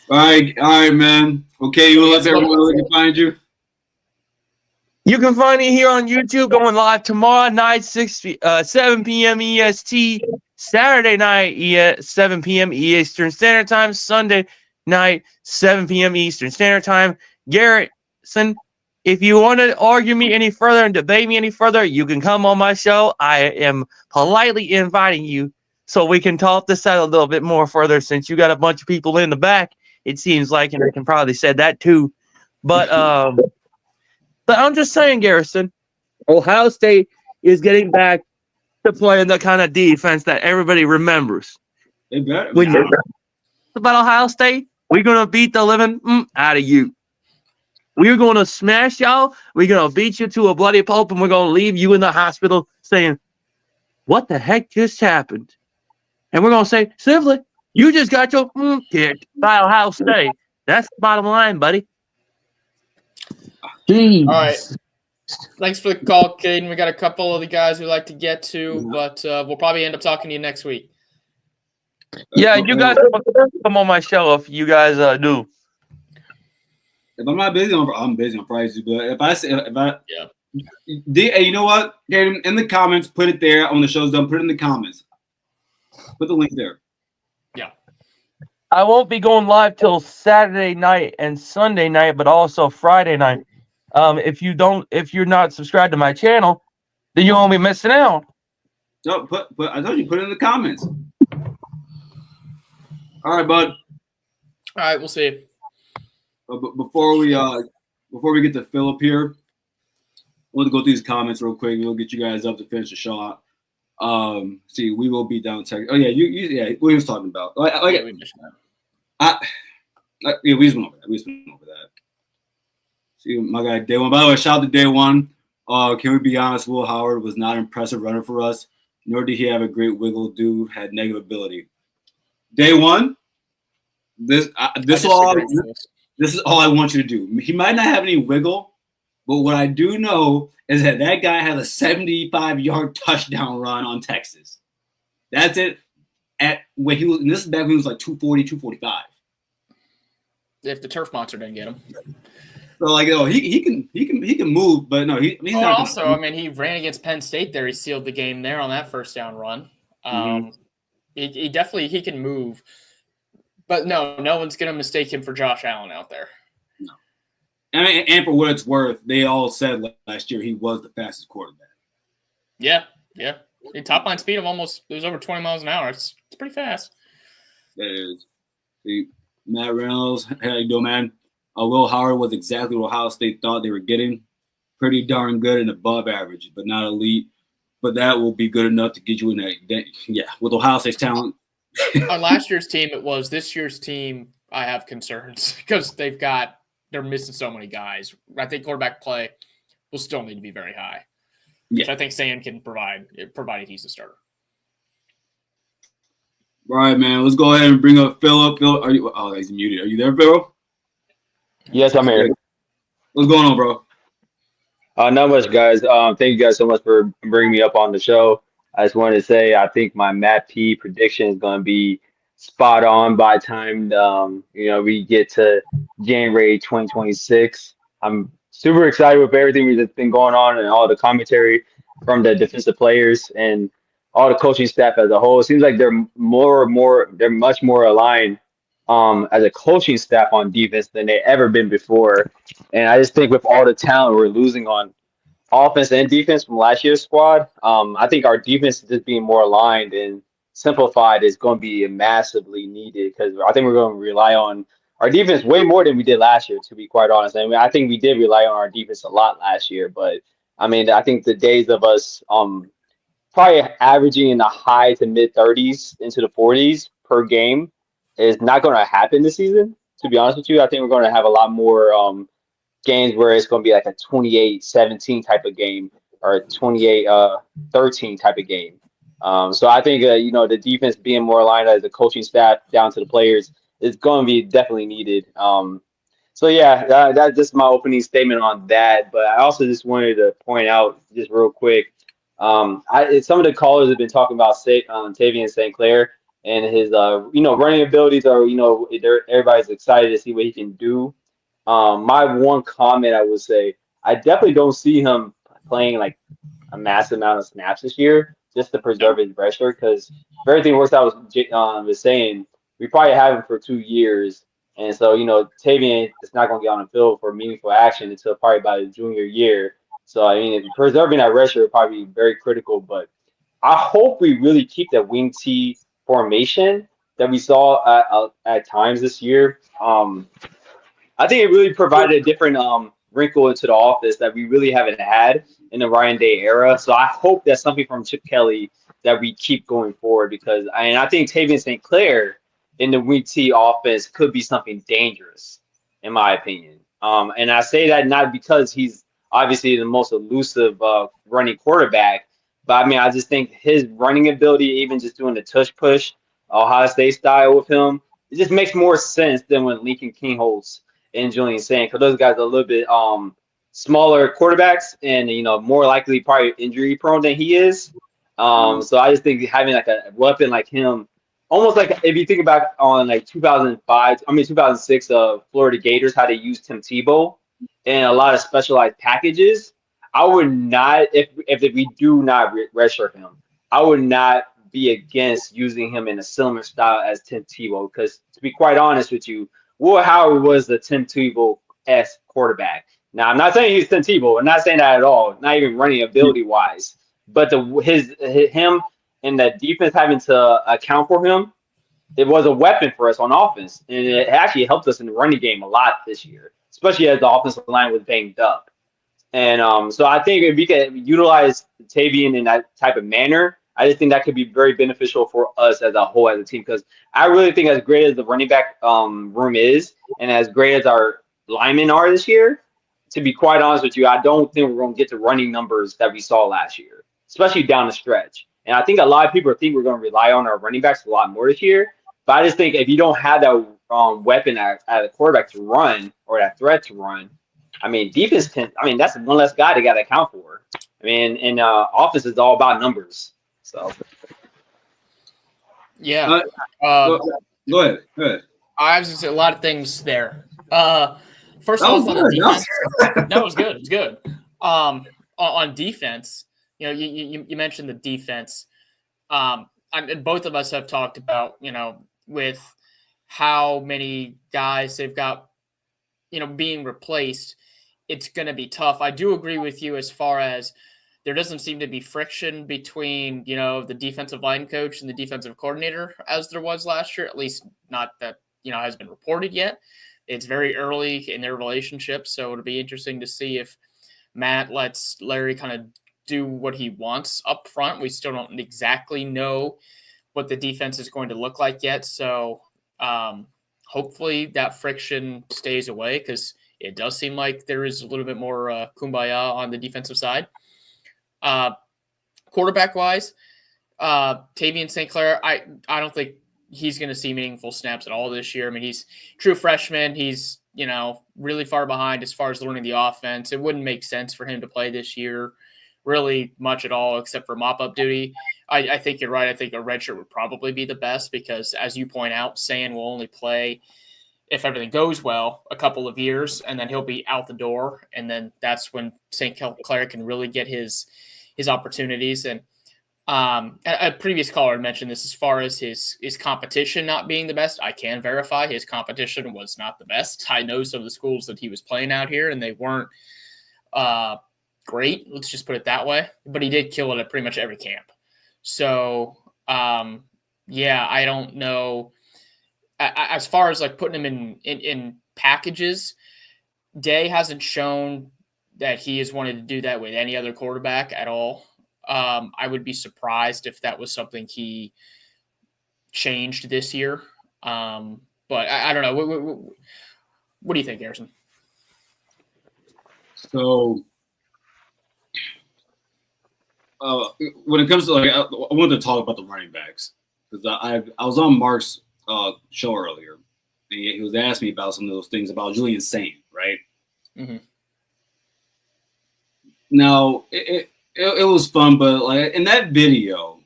All right, man. Okay, you let everyone know they can find you. You can find me here on YouTube, going live tomorrow night, 7 p.m. EST, Saturday night, 7 p.m. Eastern Standard Time, Sunday night, 7 p.m. Eastern Standard Time. Garrison, if you want to argue me any further and debate me any further, you can come on my show. I am politely inviting you so we can talk this out a little bit more further since you got a bunch of people in the back. It seems like, and I can probably say that too. But I'm just saying, Garrison, Ohio State is getting back to playing the kind of defense that everybody remembers. They better. When you about Ohio State, we're gonna beat the living out of you. We're gonna smash y'all. We're gonna beat you to a bloody pulp, and we're gonna leave you in the hospital saying, "What the heck just happened?" And we're gonna say simply, "You just got your kicked by Ohio State." That's the bottom line, buddy. Jeez. All right. Thanks for the call, Caden. We got a couple of the guys we'd like to get to, but we'll probably end up talking to you next week. Yeah, you guys come on my show if you guys do. If I'm not busy, I'm busy on Fridays. But if I hey, you know what, Caden? In the comments, put it there. When the show's done, put it in the comments. Put the link there. Yeah. I won't be going live till Saturday night and Sunday night, but also Friday night. If you're not subscribed to my channel, then you won't be missing out. No, I told you, put it in the comments. All right, bud. All right, we'll see. But before we get to Philip here, we'll go through these comments real quick. We'll get you guys up to finish the shot. See, we will be down Texas. Oh yeah, we was talking about we mentioned that. We just went over that. See, my guy Day One. By the way, shout out to Day One. Can we be honest? Will Howard was not an impressive runner for us, nor did he have a great wiggle. Dude had negative ability. Day One. This is all I want you to do. He might not have any wiggle, but what I do know is that guy has a 75-yard touchdown run on Texas. That's it. When he was, and this is back when he was like 240, 245. If the turf monster didn't get him. So he can move, but no, he's not. Also, I mean, he ran against Penn State there. He sealed the game there on that first down run. He definitely can move, but no one's gonna mistake him for Josh Allen out there. No, and for what it's worth, they all said last year he was the fastest quarterback. Yeah. The top line speed of it was over 20 miles an hour. It's pretty fast. That is. See, Matt Reynolds, how you doing, man? Will Howard was exactly what Ohio State thought they were getting. Pretty darn good and above average, but not elite. But that will be good enough to get you in that. Yeah, with Ohio State's talent. On last year's team, it was. This year's team, I have concerns because they're missing so many guys. I think quarterback play will still need to be very high. Yeah. Which I think Sand can provide, provided he's a starter. All right, man. Let's go ahead and bring up Philip. Philip, are you? Oh, he's muted. Are you there, Philip? Yes, I'm here. What's going on, bro? Not much, guys. Thank you guys so much for bringing me up on the show. I just wanted to say I think my Matt P prediction is going to be spot on by the time we get to January 2026. I'm super excited with everything that's been going on and all the commentary from the defensive players and all the coaching staff as a whole. It seems like they're much more aligned as a coaching staff on defense than they ever been before. And I just think with all the talent we're losing on offense and defense from last year's squad, I think our defense just being more aligned and simplified is going to be massively needed because I think we're going to rely on our defense way more than we did last year, to be quite honest. I mean, I think we did rely on our defense a lot last year, but I mean, I think the days of us probably averaging in the high to mid 30s into the 40s per game is not going to happen this season, to be honest with you. I think we're going to have a lot more games where it's going to be like a 28-17 type of game or a 28-13 type of game. So I think, the defense being more aligned as the coaching staff down to the players is going to be definitely needed. So, yeah, that's just my opening statement on that. But I also just wanted to point out just real quick, some of the callers have been talking about Tavian St. Clair. And his, running abilities are, everybody's excited to see what he can do. My one comment I would say, I definitely don't see him playing like a massive amount of snaps this year just to preserve his pressure. Because if everything works out, was saying we probably have him for 2 years, and so Tavian is not going to get on the field for meaningful action until probably by his junior year. So I mean, if preserving that pressure would probably be very critical, but. I hope we really keep the wing T formation that we saw at times this year. I think it really provided a different wrinkle into the office that we really haven't had in the Ryan Day era. So I hope that's something from Chip Kelly that we keep going forward because I think Tavian St. Clair in the wing T offense could be something dangerous, in my opinion. And I say that not because he's obviously the most elusive running quarterback, but I mean I just think his running ability, even just doing the tush push, Ohio State style with him, it just makes more sense than when Lincoln Kingholz and Julian saying because those guys are a little bit smaller quarterbacks and more likely probably injury prone than he is. So I just think having like a weapon like him, almost like if you think about on like 2006 Florida Gators, how they used Tim Tebow and a lot of specialized packages. I would not if we do not redshirt him, I would not be against using him in a similar style as Tim Tebow because to be quite honest with you, Will Howard was the Tim Tebow-esque quarterback. Now, I'm not saying he's Tim Tebow. I'm not saying that at all. Not even running ability-wise. But him and the defense having to account for him, it was a weapon for us on offense. And it actually helped us in the running game a lot this year, especially as the offensive line was banged up. And so I think if we can utilize Tavian in that type of manner, I just think that could be very beneficial for us as a whole as a team because I really think as great as the running back room is and as great as our linemen are this year, to be quite honest with you, I don't think we're going to get the running numbers that we saw last year, especially down the stretch. And I think a lot of people think we're going to rely on our running backs a lot more this year. But I just think if you don't have that weapon at a quarterback to run or that threat to run, I mean, defense that's one less guy they got to account for. I mean, and offense is all about numbers. So, yeah. Go ahead. I was going to say a lot of things there. First off, on the defense, that was good. It was good. On defense, you mentioned the defense. And both of us have talked about, with how many guys they've got, being replaced, it's going to be tough. I do agree with you as far as there doesn't seem to be friction between, the defensive line coach and the defensive coordinator as there was last year, at least not that, has been reported yet. It's very early in their relationship, so it'll be interesting to see if Matt lets Larry kind of do what he wants up front. We still don't exactly know what the defense is going to look like yet, so hopefully that friction stays away because it does seem like there is a little bit more kumbaya on the defensive side. Quarterback-wise, Tavian St. Clair, I don't think he's going to see meaningful snaps at all this year. I mean, he's true freshman. He's, really far behind as far as learning the offense. It wouldn't make sense for him to play this year really much at all except for mop-up duty. I think you're right. I think a redshirt would probably be the best because, as you point out, Sand will only play, if everything goes well, a couple of years, and then he'll be out the door. And then that's when St. Clair can really get his opportunities. And a previous caller mentioned this as far as his competition not being the best. I can verify his competition was not the best. I know some of the schools that he was playing out here, and they weren't great. Let's just put it that way. But he did kill it at pretty much every camp. So, I don't know. As far as like putting him in packages, Day hasn't shown that he has wanted to do that with any other quarterback at all. I would be surprised if that was something he changed this year. But I don't know. What do you think, Harrison? So when it comes to I wanted to talk about the running backs because I was on Mark's show earlier, and he was asking me about some of those things about Julian Saint, right? Mm-hmm. Now it was fun, but like in that video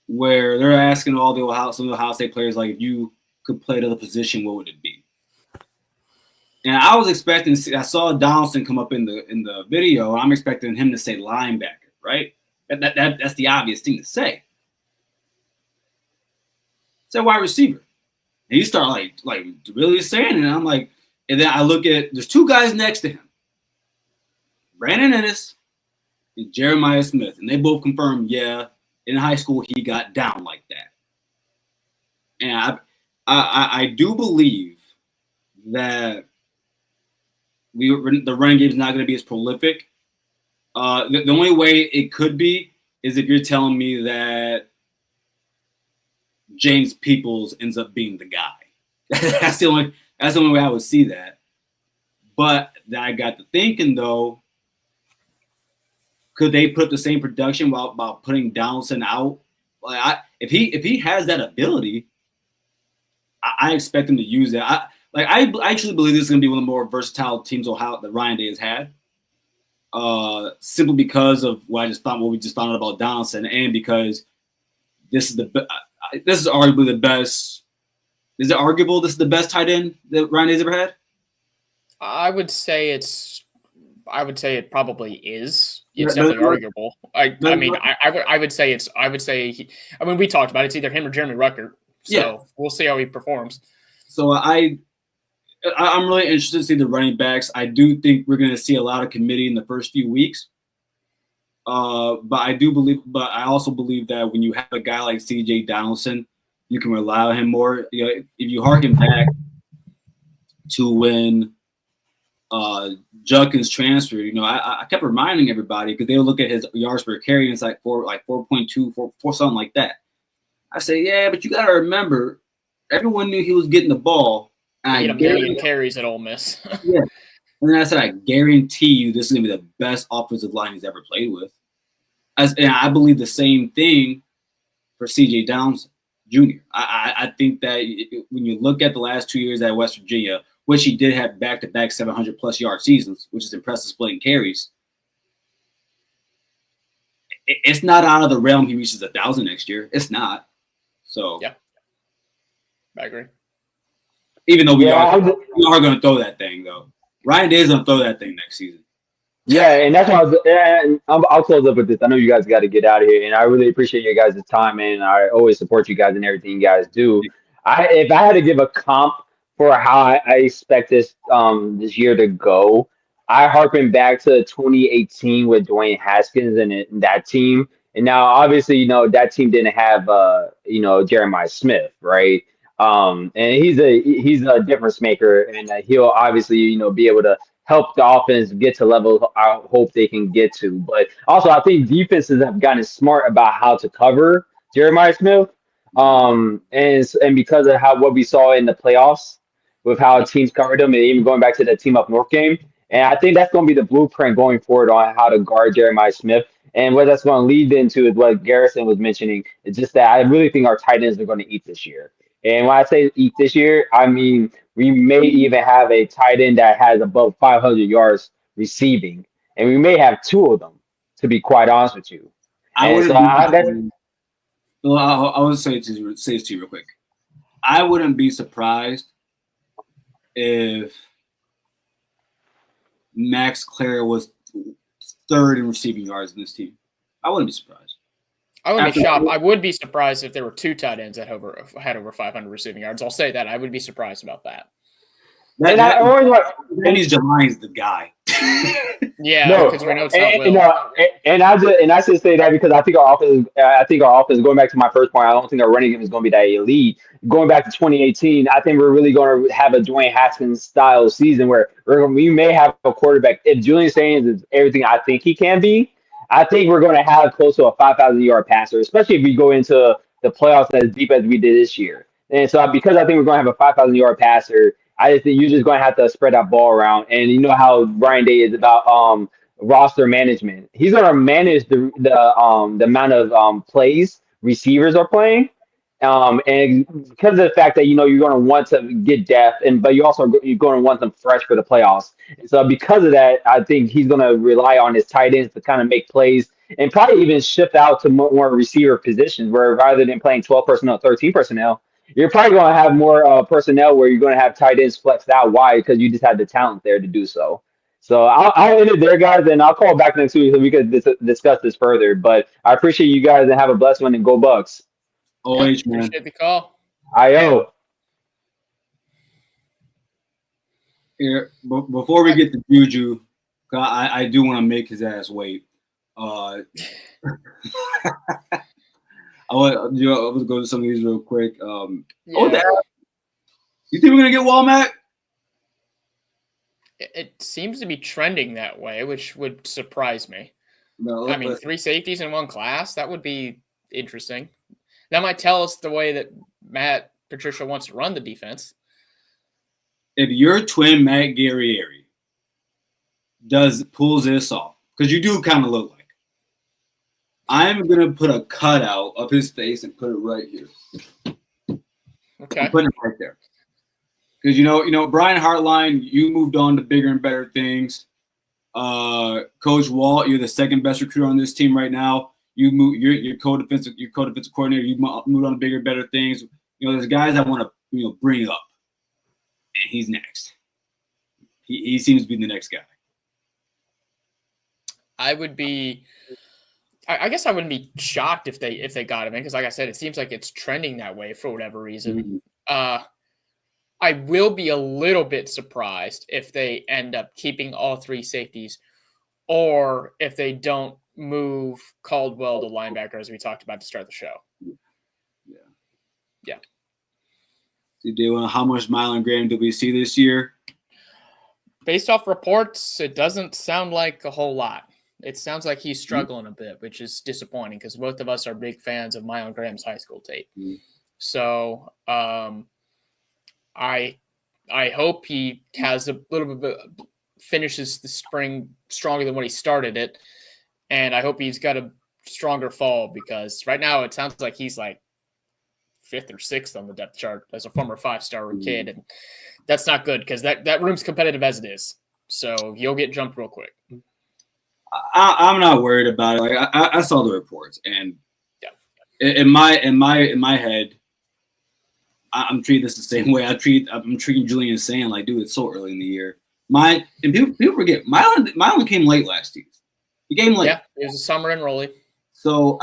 where they're asking some of the Ohio State players, like if you could play the position, what would it be? And I was expecting. I saw Donaldson come up in the video. I'm expecting him to say linebacker, right? That's the obvious thing to say. Say wide receiver. And you start like really saying it. And I'm like, and then I look at there's two guys next to him, Brandon Ennis and Jeremiah Smith, and they both confirmed, yeah, in high school he got down like that. And I do believe that the running game is not going to be as prolific. The only way it could be is if you're telling me that James Peoples ends up being the guy. That's the only way I would see that. But I got to thinking though, could they put the same production while putting Donaldson out? Like if he has that ability, I expect him to use that. I actually believe this is going to be one of the more versatile teams that Ryan Day has had. Simply because of what we just found out about Donaldson, and because this is arguably the best. Is it arguable this is the best tight end that Ryan Day's ever had? I would say it probably is. It's definitely arguable. I would say we talked about it. It's either him or Jeremy Rucker. So we'll see how he performs. So I'm really interested to see the running backs. I do think we're going to see a lot of committee in the first few weeks. But I also believe that when you have a guy like C.J. Donaldson, you can rely on him more. You know, if you harken back to when Judkins transferred, you know, I kept reminding everybody because they would look at his yards per carry and it's like 4.2, 4 something like that. I say, yeah, but you got to remember, everyone knew he was getting the ball. He had 1 million carries at Ole Miss. Yeah. And then I said, I guarantee you this is going to be the best offensive line he's ever played with. And I believe the same thing for C.J. Downs Jr. I think that when you look at the last 2 years at West Virginia, which he did have back-to-back 700-plus yard seasons, which is impressive splitting carries, it's not out of the realm he reaches 1,000 next year. It's not. So yeah, I agree. Even though we are going to throw that thing, though. Ryan Day's going to throw that thing next season. Yeah, and that's what I'll close up with this. I know you guys got to get out of here, and I really appreciate you guys' time, man. I always support you guys and everything you guys do. If I had to give a comp for how I expect this year to go, I harken back to 2018 with Dwayne Haskins and that team. And now, obviously, you know, that team didn't have Jeremiah Smith, right? And he's a difference maker, and he'll obviously, you know, be able to help the offense get to levels I hope they can get to. But also, I think defenses have gotten smart about how to cover Jeremiah Smith. And because of what we saw in the playoffs with how teams covered him, and even going back to the Team Up North game. And I think that's going to be the blueprint going forward on how to guard Jeremiah Smith. And what that's going to lead into is what Garrison was mentioning. It's just that I really think our tight ends are going to eat this year. And when I say eat this year, I mean we may even have a tight end that has above 500 yards receiving, and we may have 2 of them, to be quite honest with you. I would say this to you real quick. I wouldn't be surprised if Max Clare was 3rd in receiving yards in this team. I wouldn't be surprised. I wouldn't be shocked. I would be surprised if there were 2 tight ends that had over 500 receiving yards. I'll say that. I would be surprised about that. Denny's Jelani's the guy. Yeah, because we know it's not Will. And I should say that because I think our offense, going back to my first point, I don't think our running game is going to be that elite. Going back to 2018, I think we're really going to have a Dwayne Haskins style season where we may have a quarterback. If Julian Sainz is everything I think he can be, I think we're going to have close to a 5,000-yard passer, especially if we go into the playoffs as deep as we did this year. And so because I think we're going to have a 5,000-yard passer, I just think you're just going to have to spread that ball around. And you know how Ryan Day is about roster management. He's going to manage the amount of plays receivers are playing. And because of the fact that, you know, you're going to want to get depth, but you're going to want them fresh for the playoffs. And so because of that, I think he's going to rely on his tight ends to kind of make plays and probably even shift out to more receiver positions where rather than playing 12 personnel, 13 personnel, you're probably going to have more personnel where you're going to have tight ends flexed out wide because you just have the talent there to do so. So I'll end it there, guys, and I'll call back next week so we could discuss this further. But I appreciate you guys and have a blessed one and go Bucks. Always, man. Appreciate the call. I-O. Here, before we get to Juju, I do want to make his ass wait. Uh, I want to go to some of these real quick. Yeah. You think we're gonna get Walmart? It seems to be trending that way, which would surprise me. No, I mean, 3 safeties in one class, that would be interesting. That might tell us the way that Matt Patricia wants to run the defense. if your twin Matt Guerrieri pulls this off, because you do kind of look like, I'm gonna put a cutout of his face and put it right here. Okay. I'm putting it right there. Because you know, Brian Hartline, you moved on to bigger and better things. Coach Walt, you're the second best recruiter on this team right now. You move, your co-defensive coordinator. You moved on to bigger and better things. You know, there's guys I want to bring up, and he's next. He seems to be the next guy. I guess I wouldn't be shocked if they got him in, because like I said, it seems like it's trending that way for whatever reason. Mm-hmm. I will be a little bit surprised if they end up keeping all 3 safeties, or if they don't move Caldwell to linebacker, as we talked about to start the show. Yeah. How much Mylan Graham do we see this year? Based off reports, it doesn't sound like a whole lot. It sounds like he's struggling a bit, which is disappointing because both of us are big fans of Mylan Graham's high school tape. So I hope he has a little bit finishes the spring stronger than what he started it, and I hope he's got a stronger fall, because right now it sounds like he's like 5th or 6th on the depth chart as a former 5-star kid, and that's not good because that room's competitive as it is. So you'll get jumped real quick. I'm not worried about it. Like I saw the reports, and in my head, I'm treating this the same way I'm treating Julian Sand. Like, dude, it's so early in the year. And people forget Mylan came late last season. He came late. Yeah, it was a summer enrollee. So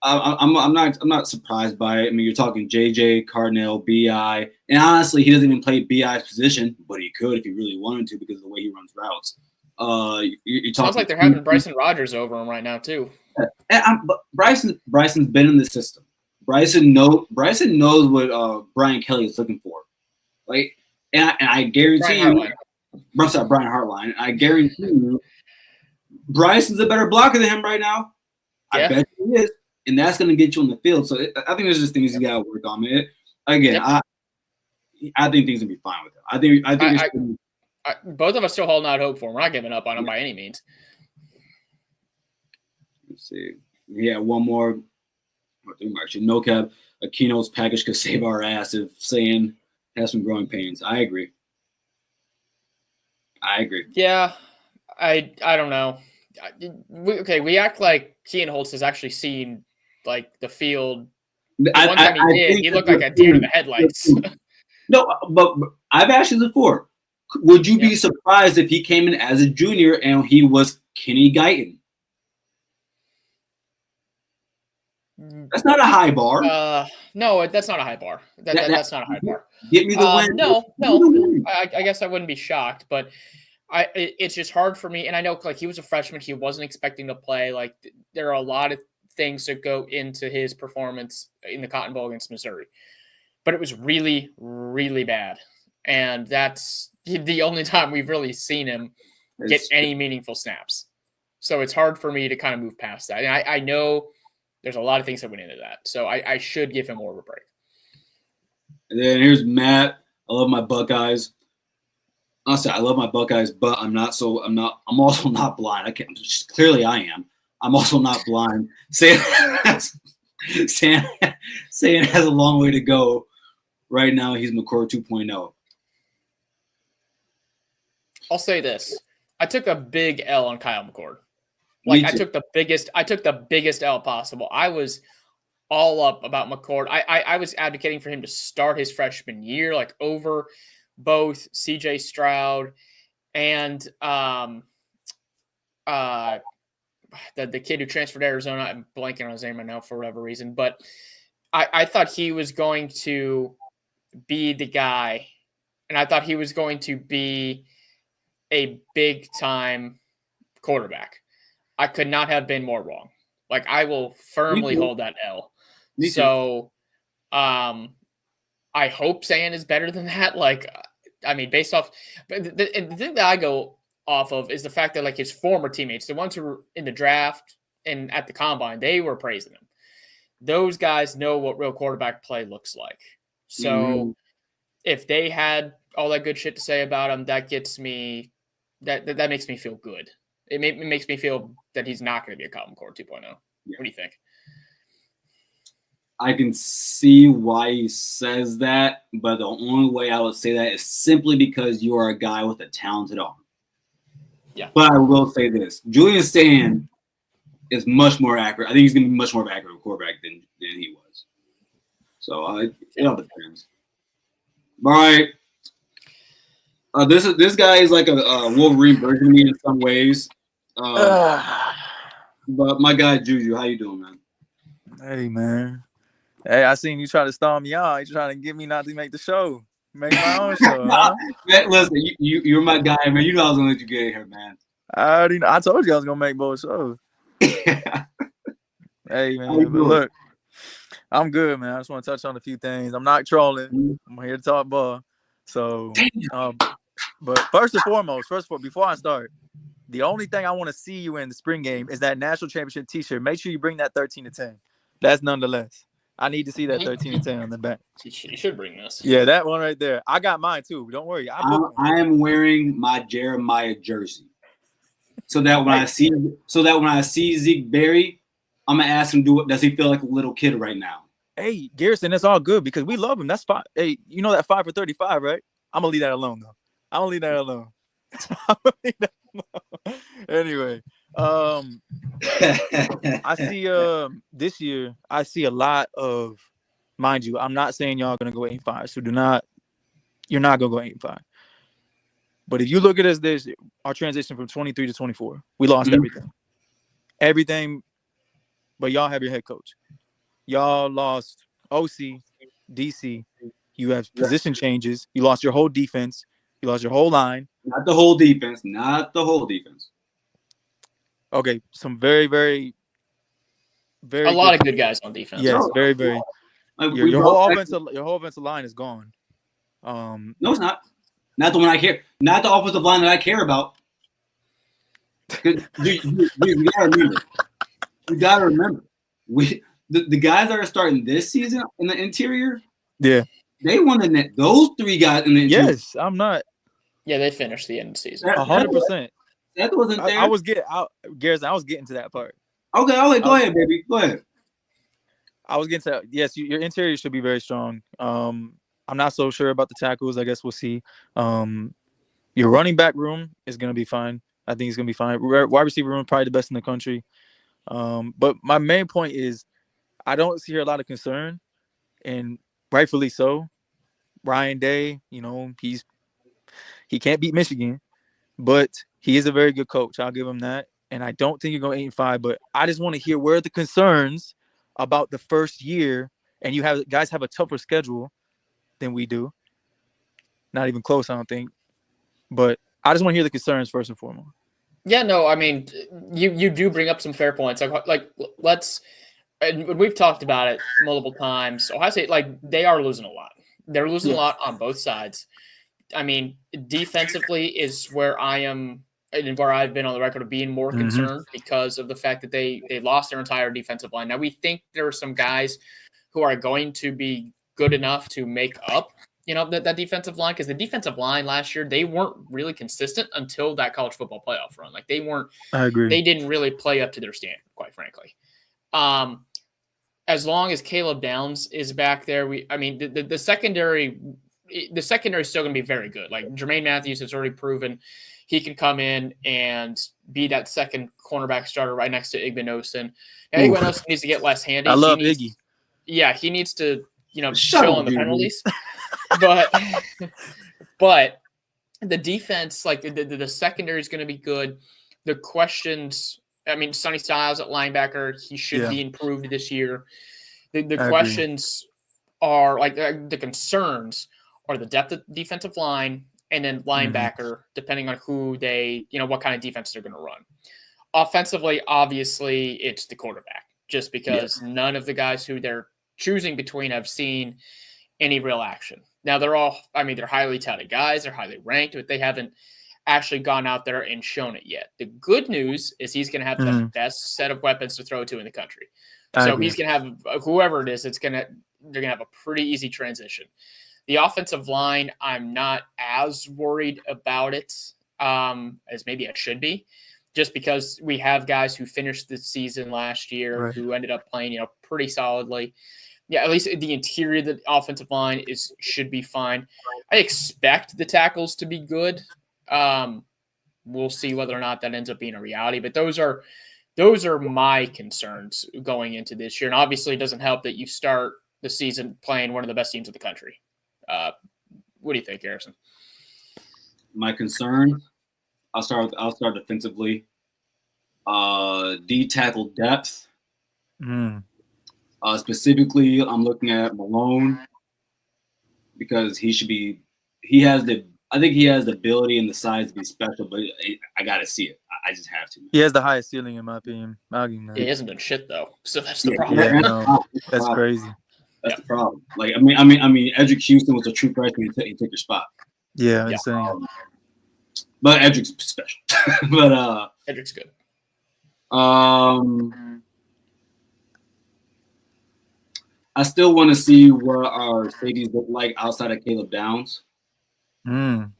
I'm not surprised by it. I mean, you're talking JJ, Cardinal, BI, and honestly, he doesn't even play BI's position, but he could if he really wanted to because of the way he runs routes. You're talking. Sounds like they're having Bryson Rogers over him right now too. But Bryson's been in the system. Bryson knows what Brian Kelly is looking for. Like, and I guarantee Brian Hartline. I guarantee you, Bryson's a better blocker than him right now. I bet he is, and that's going to get you on the field. So I think there's just things you got to work on. It again. I think things will be fine with him. I think both of us still holding out hope for him. We're not giving up on him by any means. Let's see. Yeah, one more. Actually, no cap. Aquino's package could save our ass if Sand has some growing pains. I agree. Yeah, I don't know. We act like Kean Holtz has actually seen like the field. One time he looked like a deer in the headlights. No, but I've asked you before. Would you be surprised if he came in as a junior and he was Kenny Guyton? That's not a high bar. No, that's not a high bar. That's not a high bar. Get me the win. No. I guess I wouldn't be shocked, but it's just hard for me. And I know, like, he was a freshman. He wasn't expecting to play. Like, there are a lot of things that go into his performance in the Cotton Bowl against Missouri. But it was really, really bad. And that's the only time we've really seen him get any meaningful snaps. So it's hard for me to kind of move past that. And I know there's a lot of things that went into that. So I should give him more of a break. And then here's Matt. I love my Buckeyes. Honestly, I love my Buckeyes, but I'm also not blind. Clearly I am. I'm also not blind. Saying has a long way to go. Right now, he's McCord 2.0. I'll say this. I took a big L on Kyle McCord. Like, I took the biggest L possible. I was all up about McCord. I was advocating for him to start his freshman year, like, over both CJ Stroud and the kid who transferred to Arizona. I'm blanking on his name right now for whatever reason. But I thought he was going to be the guy, and I thought he was going to be a big-time quarterback. I could not have been more wrong. Like, I will firmly hold that L. So, I hope Sand is better than that. Like, I mean, based off, but the thing that I go off of is the fact that, like, his former teammates, the ones who were in the draft and at the combine, they were praising him. Those guys know what real quarterback play looks like. So if they had all that good shit to say about him, that gets me, that makes me feel good. It makes me feel that he's not going to be a Common Core 2.0. Yeah. What do you think? I can see why he says that, but the only way I would say that is simply because you are a guy with a talented arm. Yeah. But I will say this: Julian Sand is much more accurate. I think he's going to be much more accurate quarterback than he was. So it all depends. All right. This guy is like a Wolverine version of me in some ways. But my guy Juju, how you doing, man? Hey, man. Hey, I seen you try to storm me out. You trying to get me not to make the show. Make my own show, huh? Man, listen, you're my guy, man. You know I was gonna let you get in here, man. I told you I was gonna make both shows. Hey, man, but look, I'm good, man. I just want to touch on a few things. I'm not trolling. I'm here to talk ball. So, but first and foremost, before I start, the only thing I want to see you in the spring game is that national championship T-shirt. Make sure you bring that 13-10. That's nonetheless. I need to see that 13-10 on the back. You should bring this. Yeah, that one right there. I got mine too. Don't worry. I am wearing my Jeremiah jersey, so that when I see Zeke Berry, I'm gonna ask him, does he feel like a little kid right now? Hey, Garrison, that's all good because we love him. That's fine. Hey, you know that 5 for 35, right? I'm gonna leave that alone though. I'm gonna leave that alone. Anyway, I see this year I see a lot of, mind you, I'm not saying y'all gonna go 8-5, so you're not gonna go 8-5. But if you look at us this, our transition from 23 to 24, we lost everything, but y'all have your head coach. Y'all lost OC, DC. You have position changes. You lost your whole defense. You lost your whole line. Not the whole defense. Okay, some very, very, very a lot of good guys on defense. Yes, very, very. Your whole offensive line is gone. No, it's not. Not the one I care. Not the offensive line that I care about. You gotta remember. The guys that are starting this season in the interior. Yeah. They won the net. Those three guys in the interior. Yes, I'm not. Yeah, they finished the end of the season. 100%. That wasn't there. I was getting to that part. Okay, go ahead, baby. Go ahead. I was getting to that. Yes, your interior should be very strong. I'm not so sure about the tackles. I guess we'll see. Your running back room is going to be fine. I think it's going to be fine. Wide receiver room, probably the best in the country. But my main point is I don't see here a lot of concern, and rightfully so. Ryan Day, he can't beat Michigan, but he is a very good coach. I'll give him that. And I don't think you're going 8-5, but I just want to hear where are the concerns about the first year, and guys have a tougher schedule than we do. Not even close, I don't think. But I just want to hear the concerns first and foremost. Yeah, no, I mean, you do bring up some fair points. Like let's, and we've talked about it multiple times. Ohio State, they are losing a lot. They're losing a lot on both sides. I mean, defensively is where I am and where I've been on the record of being more concerned because of the fact that they lost their entire defensive line. Now, we think there are some guys who are going to be good enough to make up, that defensive line, because the defensive line last year, they weren't really consistent until that college football playoff run. Like, they weren't. I agree. They didn't really play up to their standard, quite frankly. As long as Caleb Downs is back there, the secondary is still going to be very good. Like, Jermaine Matthews has already proven he can come in and be that second cornerback starter right next to Igbinosun. Igbinosun needs to get less handy. I love Iggy. Yeah, he needs to, chill on the penalties. But the defense, the secondary is going to be good. The questions, Sonny Styles at linebacker, he should be improved this year. The questions are the concerns are the depth of defensive line and then linebacker, depending on who they, what kind of defense they're going to run. offensively, obviously, it's the quarterback, just because none of the guys who they're choosing between have seen any real action. Now, they're highly touted guys. They're highly ranked, but they haven't actually gone out there and shown it yet. The good news is he's going to have the best set of weapons to throw to in the country. So he's going to have whoever it is. They're going to have a pretty easy transition. The offensive line, I'm not as worried about it as maybe I should be, just because we have guys who finished the season last year who ended up playing, pretty solidly. Yeah, at least the interior of the offensive line should be fine. I expect the tackles to be good. We'll see whether or not that ends up being a reality, but those are my concerns going into this year. And obviously it doesn't help that you start the season playing one of the best teams in the country. What do you think, Harrison? My concern, I'll start defensively. D tackle depth. Specifically, I'm looking at Malone because I think he has the ability and the size to be special, but I got to see it. I just have to. He has the highest ceiling in my opinion. He hasn't done shit though, so that's the problem. Yeah, no, that's crazy. That's the problem. Like I mean, Edric Houston was a true freshman. He took your spot. Yeah, insane. But Edric's special. But Edric's good. I still want to see what our safeties look like outside of Caleb Downs. I'm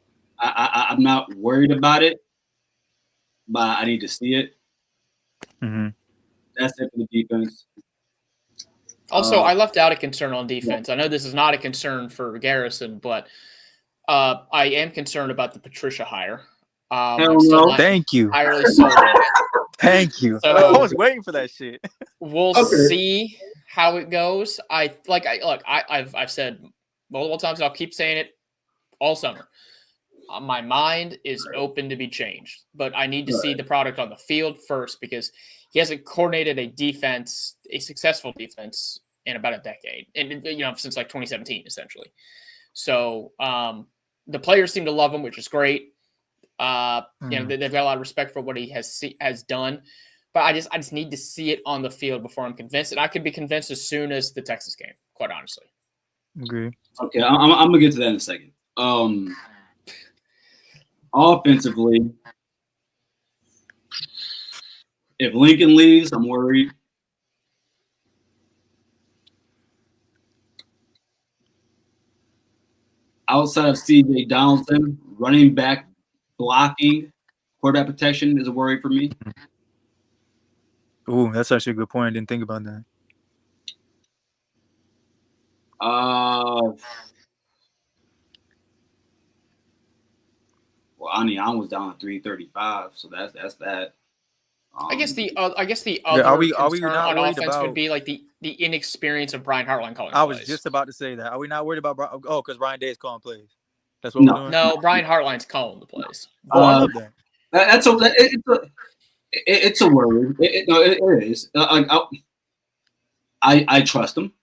not worried about it, but I need to see it. That's it for the defense. Also, I left out a concern on defense. I know this is not a concern for Garrison, but I am concerned about the Patricia hire. Thank you. Thank you. So, I was waiting for that shit. We'll see how it goes. I've said multiple times. I'll keep saying it all summer. My mind is open to be changed, but I need to see the product on the field first because he hasn't coordinated a successful defense in about a decade, and since like 2017 essentially. So the players seem to love him, which is great. They've got a lot of respect for what he has done, but I just need to see it on the field before I'm convinced, and I could be convinced as soon as the Texas game, quite honestly. Agree. Okay, I'm gonna get to that in a second. Offensively, if Lincoln leaves, I'm worried. Outside of CJ Donaldson, running back blocking, quarterback protection is a worry for me. Ooh, that's actually a good point. I didn't think about that. Well, Anian was down at 335, so that's that. I guess the other are we concern not on worried offense about would be like the inexperience of Brian Hartline calling I was plays. just about to say that. Are we not worried about because Ryan Day is calling plays? That's what we're doing? No, Brian Hartline's calling the plays. I love that. It's a worry. It is. I trust him.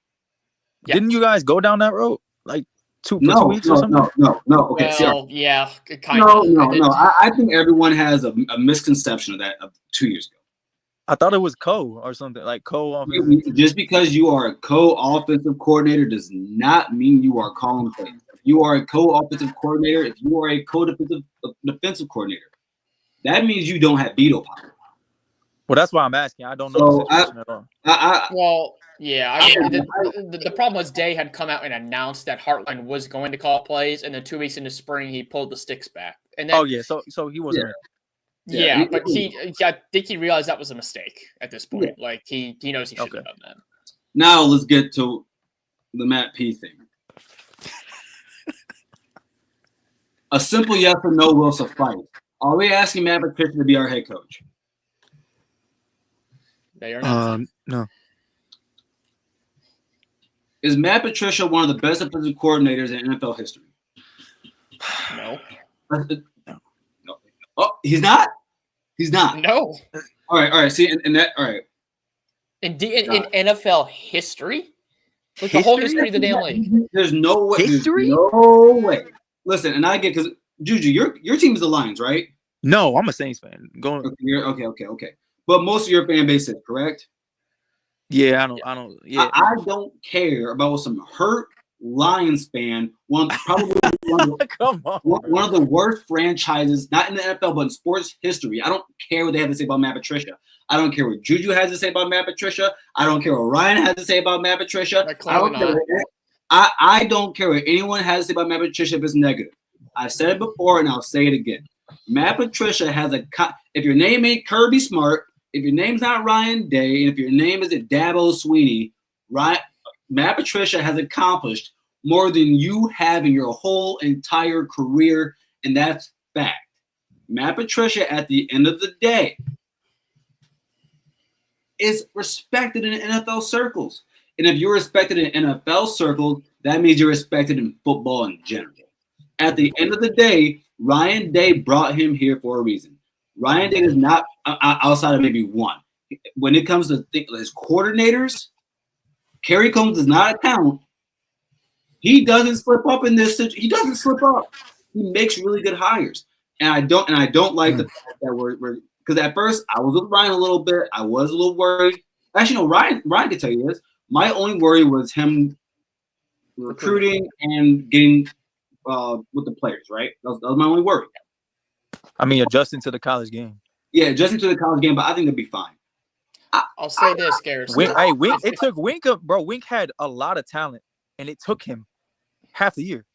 Yeah. Didn't you guys go down that road like 2 weeks or something? No. Okay, well, yeah, kind of. No. I think everyone has a misconception of that of 2 years ago. I thought it was or something like Just because you are a co-offensive coordinator does not mean you are calling plays. If you are a co-offensive coordinator, if you are a co-defensive coordinator, that means you don't have veto power. Well, that's why I'm asking. I don't know the situation at all. Well, yeah. I mean, the problem was Day had come out and announced that Hartline was going to call plays, and then 2 weeks into spring he pulled the sticks back. And then, so he wasn't. Yeah, but I think he realized that was a mistake at this point. Yeah. Like he knows he shouldn't have done that. Now let's get to the Matt P thing. A simple yes or no will suffice. Are we asking Matt Patricia to be our head coach? They are not. No. Is Matt Patricia one of the best offensive coordinators in NFL history? No. Oh, he's not? He's not. No. All right. See, and that, all right. In NFL history? Like the whole history of the damn league. There's no way. History? No way. Listen, and I get, because Juju, your team is the Lions, right? No, I'm a Saints fan. Okay. but most of your fan base is correct. Yeah, I don't. Yeah, I don't care about some hurt Lions fan. Probably one come on. one of the worst franchises, not in the NFL, but in sports history. I don't care what they have to say about Matt Patricia. I don't care what Juju has to say about Matt Patricia. I don't care what Ryan has to say about Matt Patricia. I don't care what anyone has to say about Matt Patricia if it's negative. I said it before and I'll say it again. Matt Patricia has if your name ain't Kirby Smart, if your name's not Ryan Day, and if your name isn't Dabo Sweeney, Matt Patricia has accomplished more than you have in your whole entire career, and that's fact. Matt Patricia, at the end of the day, is respected in NFL circles. And if you're respected in NFL circles, that means you're respected in football in general. At the end of the day, Ryan Day brought him here for a reason. Ryan Day is not outside of maybe one. When it comes to his coordinators, Kerry Combs does not count. He doesn't slip up in this. He doesn't slip up. He makes really good hires, and I don't like the fact that we're because at first I was with Ryan a little bit. I was a little worried. Actually, no, Ryan can tell you this. My only worry was him recruiting and getting with the players. Right, that was my only worry. I mean, adjusting to the college game. Yeah, adjusting to the college game, but I think they'll be fine. I'll say this, Garrison. Wink, it took Wink up, bro. Wink had a lot of talent, and it took him half the year.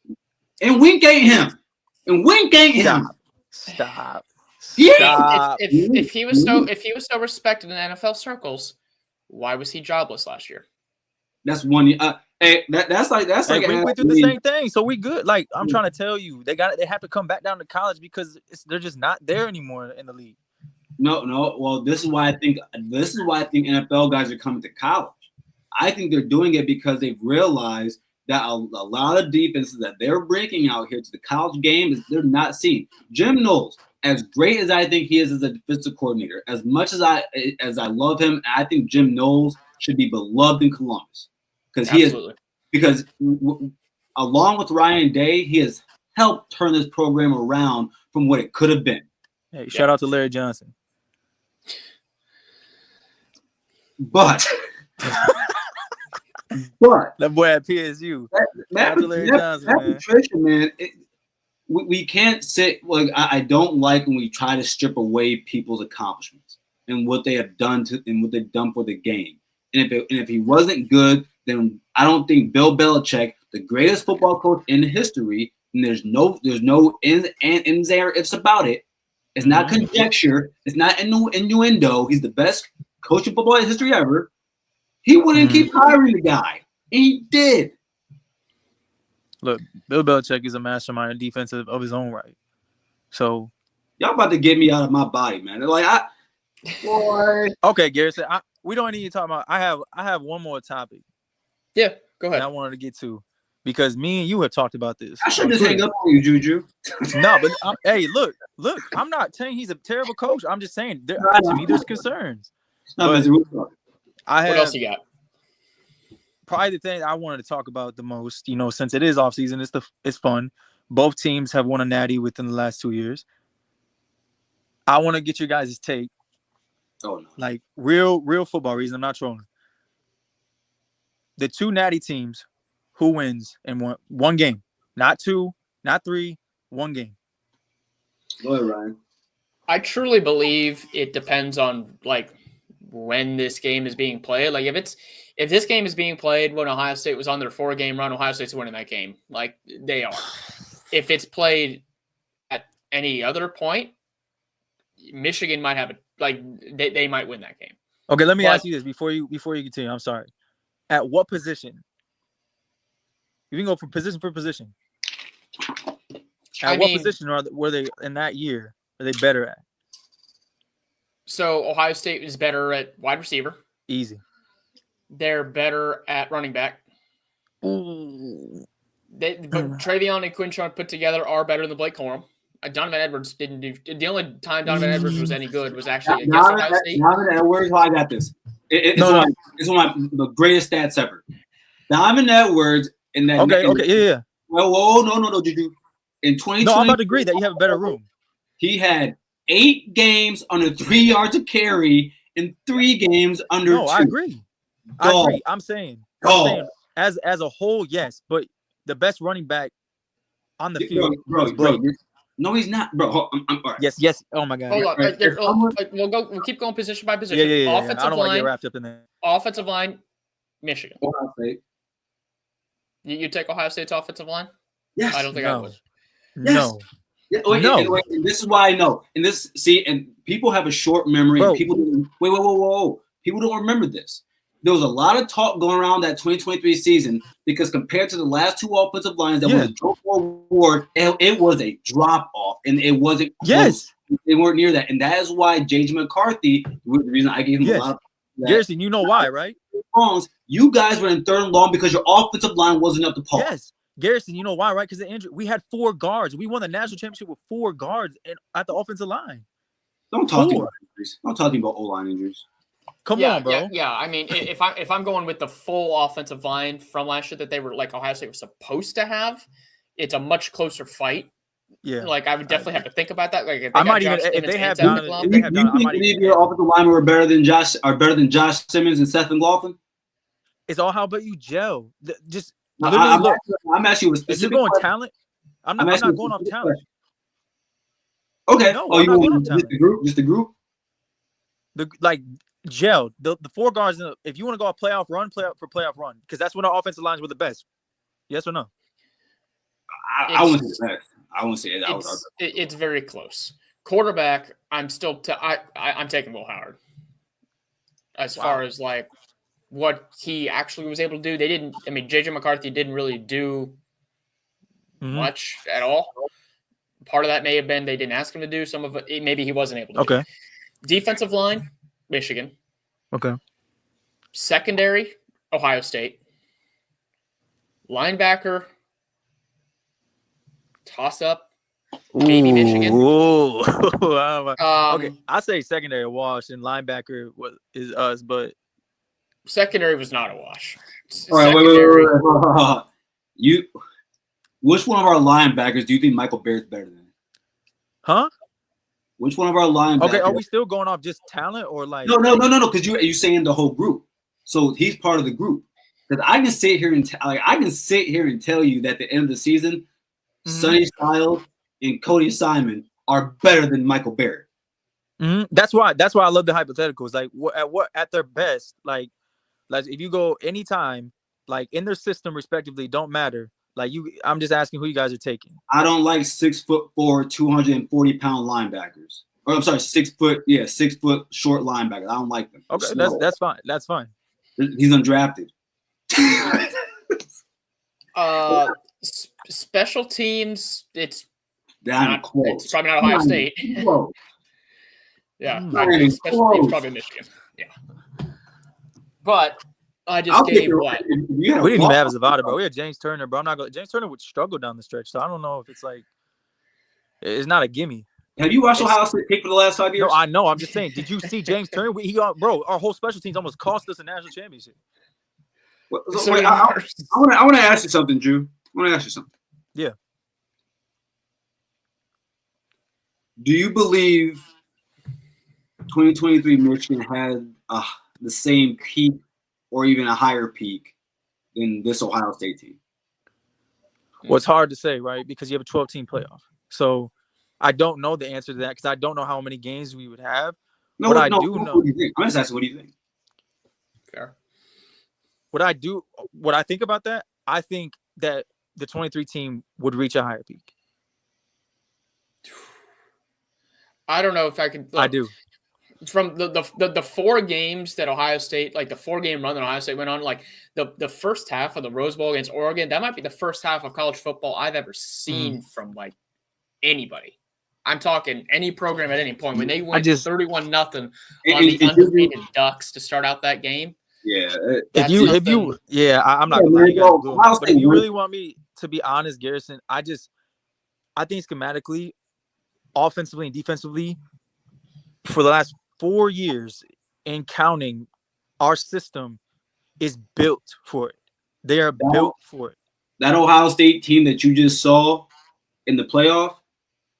And Wink ain't him. Stop. Yeah. If he was so respected in NFL circles, why was he jobless last year? That's one. Hey, that's like we went through the same thing, so we good. Like I'm trying to tell you, they have to come back down to college because they're just not there anymore in the league. No. Well, this is why I think NFL guys are coming to college. I think they're doing it because they've realized that a lot of defenses that they're breaking out here to the college game they're not seeing. Jim Knowles, as great as I think he is as a defensive coordinator, as much as I love him, I think Jim Knowles should be beloved in Columbus because he is. Because along with Ryan Day, he has helped turn this program around from what it could have been. Hey, shout out to Larry Johnson. But that boy at PSU. Matt Patricia, man, we can't sit like I don't like when we try to strip away people's accomplishments and what they have done and what they've done for the game. And if he wasn't good, then I don't think Bill Belichick, the greatest football coach in history, and there's no ins and there ifs about it. It's not conjecture. It's not innuendo. He's the best coach in football history ever. He wouldn't keep hiring the guy. And he did. Look, Bill Belichick is a mastermind in defensive of his own right. So y'all about to get me out of my body, man. Like boy. Okay, Garrison. We don't need to talk about. I have one more topic. Yeah, go ahead. I wanted to get to because me and you have talked about this. I should just hang up on you, Juju. No, but hey, look. I'm not saying he's a terrible coach. I'm just saying to me there's concerns. What else you got? Probably the thing I wanted to talk about the most, since it is off season, it's fun. Both teams have won a natty within the last 2 years. I want to get your guys' take. Oh no. Like real football reason. I'm not trolling. The two natty teams, who wins in one game? Not two, not three, one game. Go ahead, Ryan. I truly believe it depends on when this game is being played. Like if this game is being played when Ohio State was on their 4-game run, Ohio State's winning that game. Like they are. If it's played at any other point, Michigan might have they might win that game. Okay, let me ask you this before you continue. I'm sorry. At what position? You can go from position for position. What position were they in that year? Are they better at? So Ohio State is better at wide receiver. Easy. They're better at running back. Ooh. But Travion and Quinshon put together are better than Blake Corum. Donovan Edwards didn't do. The only time Donovan Edwards was any good was actually against Ohio State. Donovan Edwards, I got this. It's one of the greatest stats ever. Donovan Edwards in that. Okay, yeah. Whoa, no, did you? In 2020, no, I'm about to agree that you have a better room. He had 8 games under 3 yards of carry in 3 games under 2. No, I agree. I agree. I'm saying as a whole, yes, but the best running back on the field is Blake. No, he's not, bro. I'm all right. Yes. Oh my God. Hold on. We'll keep going position by position. Yeah. Offensive I don't want to line. get wrapped up in that. Offensive line, Michigan. Ohio State. You take Ohio State's offensive line? Yes. I don't think I would. Yes. No. Yeah, wait, and this is why I know. And this, and people have a short memory. Bro. And people whoa. People don't remember this. There was a lot of talk going around that 2023 season because compared to the last 2 offensive lines that was a drop forward, it was a drop off, and it wasn't close. Yes. They weren't near that, and that is why J.J. McCarthy. The reason I gave him a lot of Garrison, you know why, right? Wrongs. You guys were in 3rd and long because your offensive line wasn't up to par. Yes. Garrison, you know why, right? Because the injury. We had 4 guards. We won the national championship with 4 guards at the offensive line. Don't talk about injuries. Don't talk about O-line injuries. Come on, bro. Yeah. I mean, if I'm going with the full offensive line from last year that they were like Ohio State was supposed to have, it's a much closer fight. Yeah. Like I would definitely have to think about that. Like I might even if they have done it. Do you think any of your offensive linemen were better than Josh Simmons and Seth McLaughlin? It's all how about you gel. Just I'm look. I'm asking you a If specific you're going question. talent, I'm not going off talent. Okay. No, oh, I'm you not going want off just the group? Just the group? Gel. The 4 guards. If you want to go a playoff run, playoff run, because that's when our offensive lines were the best. Yes or no? I wouldn't say the best. I wouldn't say that. It's very close. Quarterback, I'm still I'm taking Will Howard. As far as like what he actually was able to do, they didn't. I mean, J.J. McCarthy didn't really do much at all. Part of that may have been they didn't ask him to do. Some of it maybe he wasn't able to. Okay. Defensive line, Michigan. Okay. Secondary, Ohio State. Linebacker, toss up, maybe Michigan. Okay, I say secondary wash and linebacker is us, but secondary was not a wash. All right, wait. Which one of our linebackers do you think Michael Barrett's better than? Huh? Which one of our linebackers? Okay, are we still going off just talent or like? No, because you saying the whole group, so he's part of the group. Because I can sit here and tell you that at the end of the season, Sonny Styles and Cody Simon are better than Michael Barrett. That's why I love the hypotheticals. Like at their best, like if you go anytime, like in their system respectively, don't matter. Like I'm just asking who you guys are taking. I don't like 6'4", 240-pound linebackers. Or I'm sorry, 6 foot short linebackers. I don't like them. Okay, that's fine. That's fine. He's undrafted. Special teams, it's probably not Ohio State. Yeah, it's probably Michigan. Yeah, but I just gave what we didn't even have Zavada, bro. We had James Turner, bro. I'm not going. James Turner would struggle down the stretch, so I don't know if it's like it's not a gimme. Have you watched Ohio State pick for the last 5 years? No, I know. I'm just saying. Did you see James Turner? Bro, our whole special teams almost cost us a national championship. I want to ask you something, Drew. I want to ask you something. Yeah. Do you believe 2023 Michigan had the same peak or even a higher peak than this Ohio State team? Well, it's hard to say, right? Because you have a 12-team playoff. So I don't know the answer to that because I don't know how many games we would have. I do know. What do you think? I'm just asking, what do you think? Fair. What I think about that, I think that the 23 team would reach a higher peak. I don't know if I can. I do. From the 4 games that Ohio State, like the 4-game run that Ohio State went on, like the first half of the Rose Bowl against Oregon, that might be the first half of college football I've ever seen from like anybody. I'm talking any program at any point. When they went 31-0 on the undefeated Ducks to start out that game. Yeah. I'm not gonna lie, but if you really want me to be honest, Garrison, I think schematically, offensively and defensively, for the last 4 years and counting, our system is built for it. They are built for it. That Ohio State team that you just saw in the playoff,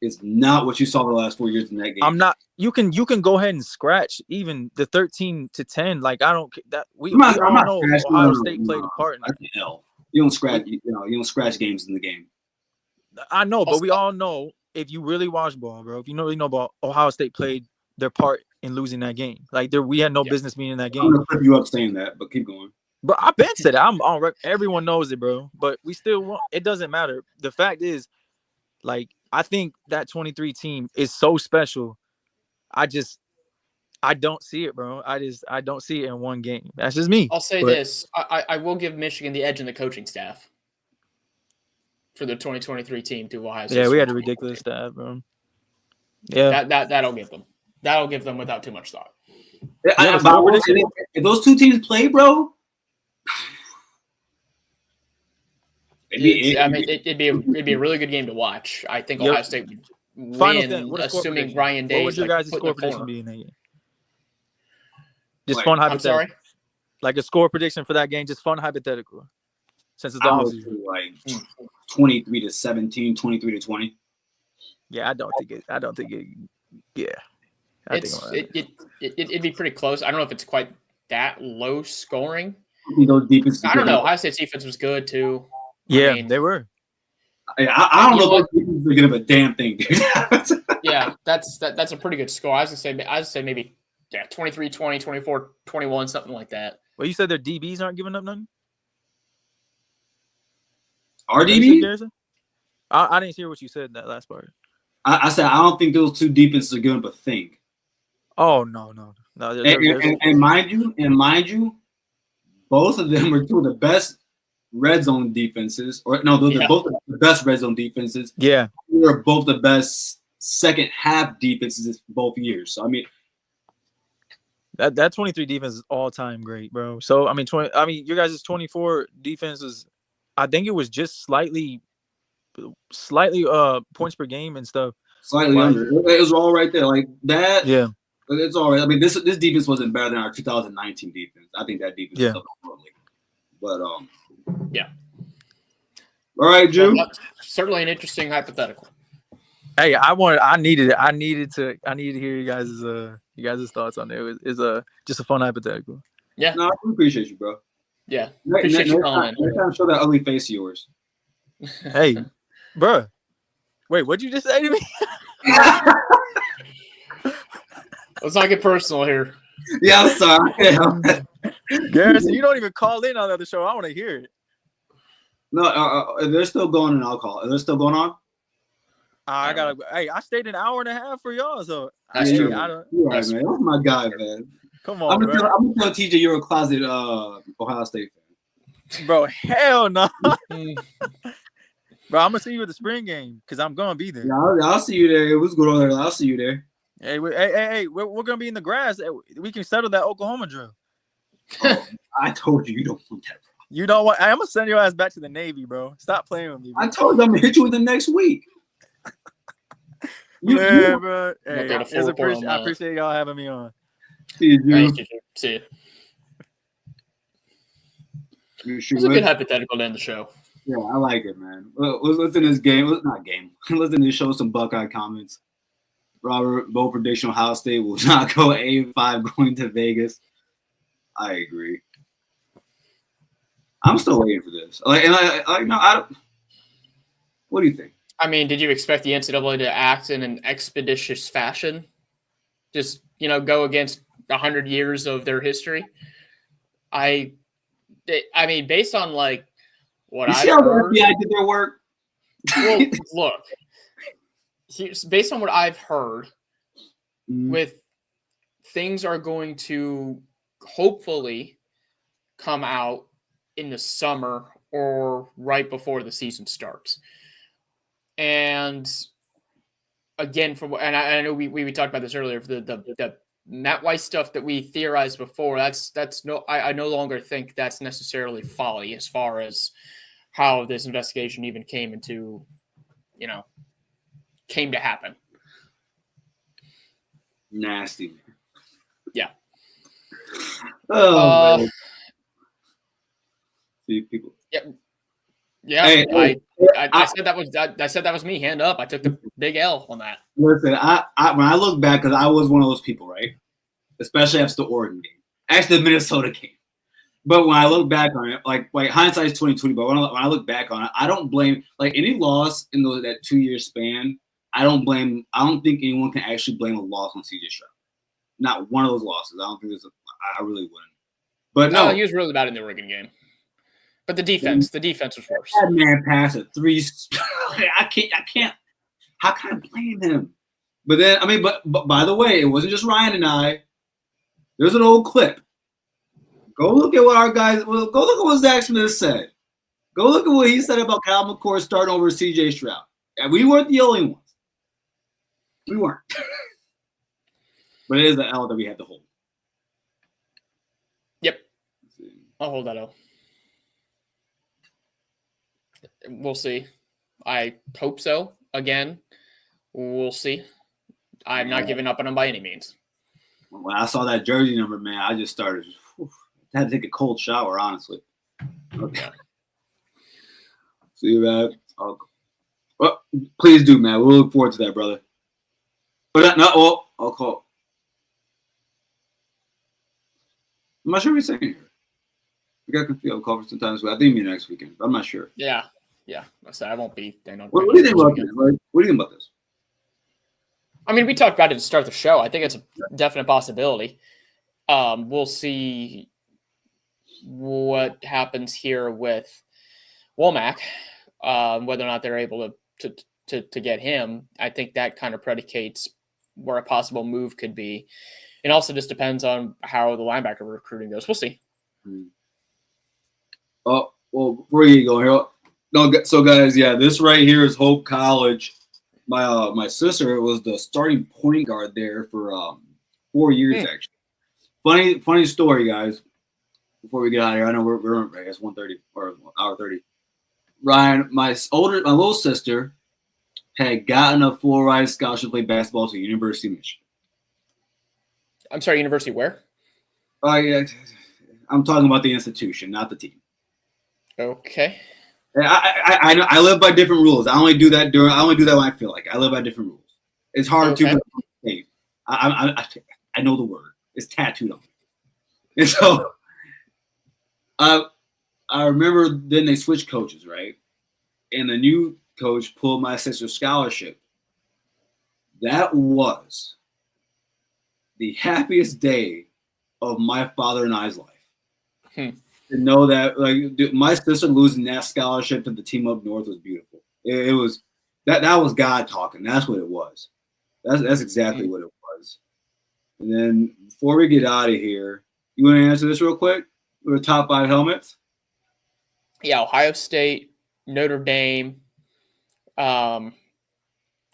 is not what you saw the last 4 years in that game. I'm not. You can go ahead and scratch even the 13-10. Like I don't that we I'm all not know scratching. Ohio State played a part in That's that. the hell. You don't scratch. You don't scratch games in the game. I know, but we all know if you really watch ball, bro. If you really know about Ohio State played their part in losing that game. Like we had no business being in that I'm game. gonna clip you up saying that, but keep going. But I've been said that. I'm on record. Everyone knows it, bro. But we still want. It doesn't matter. The fact is, like, I think that 23 team is so special. I don't see it, bro. I don't see it in one game. That's just me. I'll say this. I will give Michigan the edge in the coaching staff for the 2023 team to Ohio State. Yeah, we had a ridiculous staff, bro. Yeah. That'll give them. That'll give them without too much thought. If those two teams play, bro, it'd be a really good game to watch. I think Ohio State would win, assuming Ryan Day. What would your guys' score prediction be in that game? Just fun hypothetical. I'm sorry? Like a score prediction for that game, just fun hypothetical. Since it's all like 23-17, 23-20. Yeah, I don't think it. Yeah, it'd be pretty close. I don't know if it's quite that low scoring. I don't know. Ohio State's defense was good too. Yeah, they were. I don't know if they're gonna have a damn thing, dude. Yeah, that's a pretty good score. I was gonna say maybe 23-20, 24-21, something like that. Well, you said their DBs aren't giving up nothing? Our DBs? I didn't hear what you said in that last part. I said I don't think those two defenses are giving up a thing. Oh no. And mind you, both of them are two of the best red zone defenses, or no, they're both the best red zone defenses. Yeah, they're both the best second half defenses both years. So I mean, that 23 defense is all time great, bro. So I mean, your guys' 24 defense is, I think it was just slightly points per game and stuff. Slightly under. It was all right there, like that. Yeah, it's all right. I mean, this defense wasn't better than our 2019 defense. I think that defense was up early. But yeah. All right, Drew. Well, certainly an interesting hypothetical. Hey, I needed to hear you guys' thoughts on it. It's just a fun hypothetical. Yeah. No, I appreciate you, bro. Yeah. Appreciate you calling in. Next time, show that ugly face of yours. Hey, bro. Wait, what'd you just say to me? Let's not get personal here. Yeah, I'm sorry. Garrison, you don't even call in on the other show. I want to hear it. No, they're still going in alcohol. Are they still going on? I stayed an hour and a half for y'all, so that's true. You're right, man. That's my guy, man. Come on, I'm gonna tell TJ you're a closet Ohio State fan. Bro, hell no. Bro, I'm gonna see you at the spring game because I'm gonna be there. Yeah, I'll see you there. What's going on there? I'll see you there. Hey, we're gonna be in the grass. We can settle that Oklahoma drill. I told you don't want that. You know what? I'm gonna send your ass back to the Navy, bro. Stop playing with me. Bro. I told you I'm gonna hit you in the next week. Bro. Hey, I appreciate y'all having me on. See you, Drew. See you. It's a good hypothetical to end the show. Yeah, I like it, man. Let's in this game. Let's in this show some Buckeye comments. Robert, bold prediction: Ohio State will not go 8-5 going to Vegas. I agree. I'm still waiting for this. What do you think? I mean, did you expect the NCAA to act in an expeditious fashion? Just, go against 100 years of their history? I mean, based on what I've heard. The FBI did their work. Well, look, based on what I've heard, with things are going to hopefully come out in the summer or right before the season starts. And again, I know we talked about this earlier, the Matt Weiss stuff that we theorized before, I no longer think that's necessarily folly as far as how this investigation even came to happen. Nasty. Yeah. Oh, see people. Yep. Yeah, Hey, I said that was me. Hand up. I took the big L on that. Listen, when I look back, because I was one of those people, right? Especially after the Oregon game, actually the Minnesota game. But when I look back on it, like hindsight is 2020. But when I look back on it, I don't blame like any loss in that 2-year span. I don't think anyone can actually blame a loss on CJ Stroud. Not one of those losses. I don't think I really wouldn't. But no, he was really bad in the Oregon game. But the defense was worse. That man passed a 3. I can't. How can I blame him? But then, I mean, but by the way, it wasn't just Ryan and I. There's an old clip. Go look at what our guys. Go look at what Zach Smith said. Go look at what he said about Kyle McCord starting over CJ Stroud. And we weren't the only ones. We weren't. But it is the L that we had to hold. Yep. I'll hold that L. We'll see. I hope so. Again, we'll see. I'm not giving up on him by any means. When I saw that jersey number, man, I just started. I had to take a cold shower, honestly. Okay. See you, man. Well, please do, man. We'll look forward to that, brother. But I'll call. I'm not sure what he's saying here. We got confused. I'll call for sometimes. I think maybe next weekend. But I'm not sure. Yeah. I won't be. What do you think about this? What do you think about this? I mean, we talked about it to start the show. I think it's a definite possibility. We'll see what happens here with Womack, whether or not they're able to get him. I think that kind of predicates where a possible move could be. It also just depends on how the linebacker recruiting goes. We'll see. Oh, well, before you go here, so guys, yeah, this right here is Hope College. My sister was the starting point guard there for 4 years actually. Funny story, guys. Before we get out of here, I know we're I guess 1:30 or hour 30. Ryan, my little sister had gotten a full ride scholarship to play basketball to University of Michigan. I'm sorry, University where? Yeah, I'm talking about the institution, not the team. Okay. I live by different rules. I only do that when I feel like it. I live by different rules. It's hard to. I know the word. It's tattooed on me. And so, I remember then they switched coaches, right? And the new coach pulled my sister's scholarship. That was the happiest day of my father and I's life. To know that, like, my sister losing that scholarship to the team up north was beautiful. It was that was God talking. That's what it was. That's exactly what it was. And then before we get out of here, you want to answer this real quick? The top 5 helmets. Yeah, Ohio State, Notre Dame. Honestly,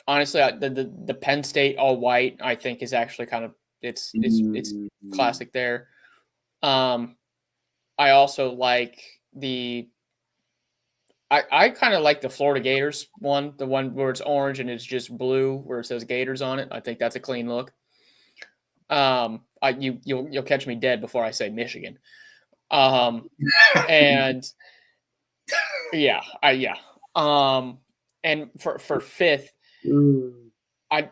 the Penn State all white, I think, is actually kind of it's classic there. I also like I kind of like the Florida Gators one, the one where it's orange and it's just blue where it says Gators on it. I think that's a clean look. You'll catch me dead before I say Michigan. And yeah. And for fifth, I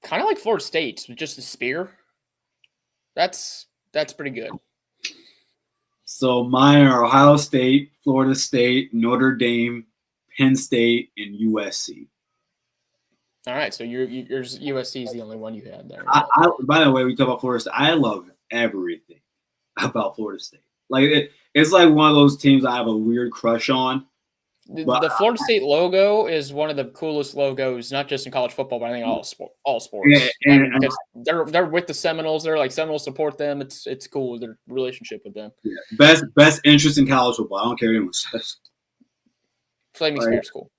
kind of like Florida State's with just the spear. That's pretty good. So mine are Ohio State, Florida State, Notre Dame, Penn State, and USC. All right, so yours USC is the only one you had there. By the way, we talk about Florida State. I love everything about Florida State. Like it's like one of those teams I have a weird crush on. The Florida State logo is one of the coolest logos, not just in college football, but I think all sports. Yeah, because they're with the Seminoles. They're like Seminoles support them. It's cool, their relationship with them. Yeah. Best interest in college football. I don't care what anyone says. Flaming Spear's cool.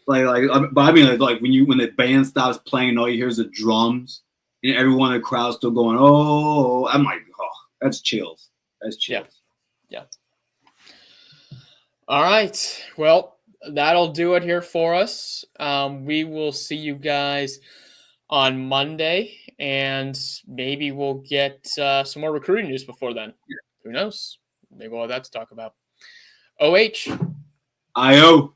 But I mean, like when the band stops playing and all you hear is the drums and everyone in the crowd's still going, oh, I'm like, oh, that's chills. That's chills. Yeah. All right. Well, that'll do it here for us. We will see you guys on Monday, and maybe we'll get some more recruiting news before then. Yeah. Who knows? Maybe we'll have that to talk about. OH. IO.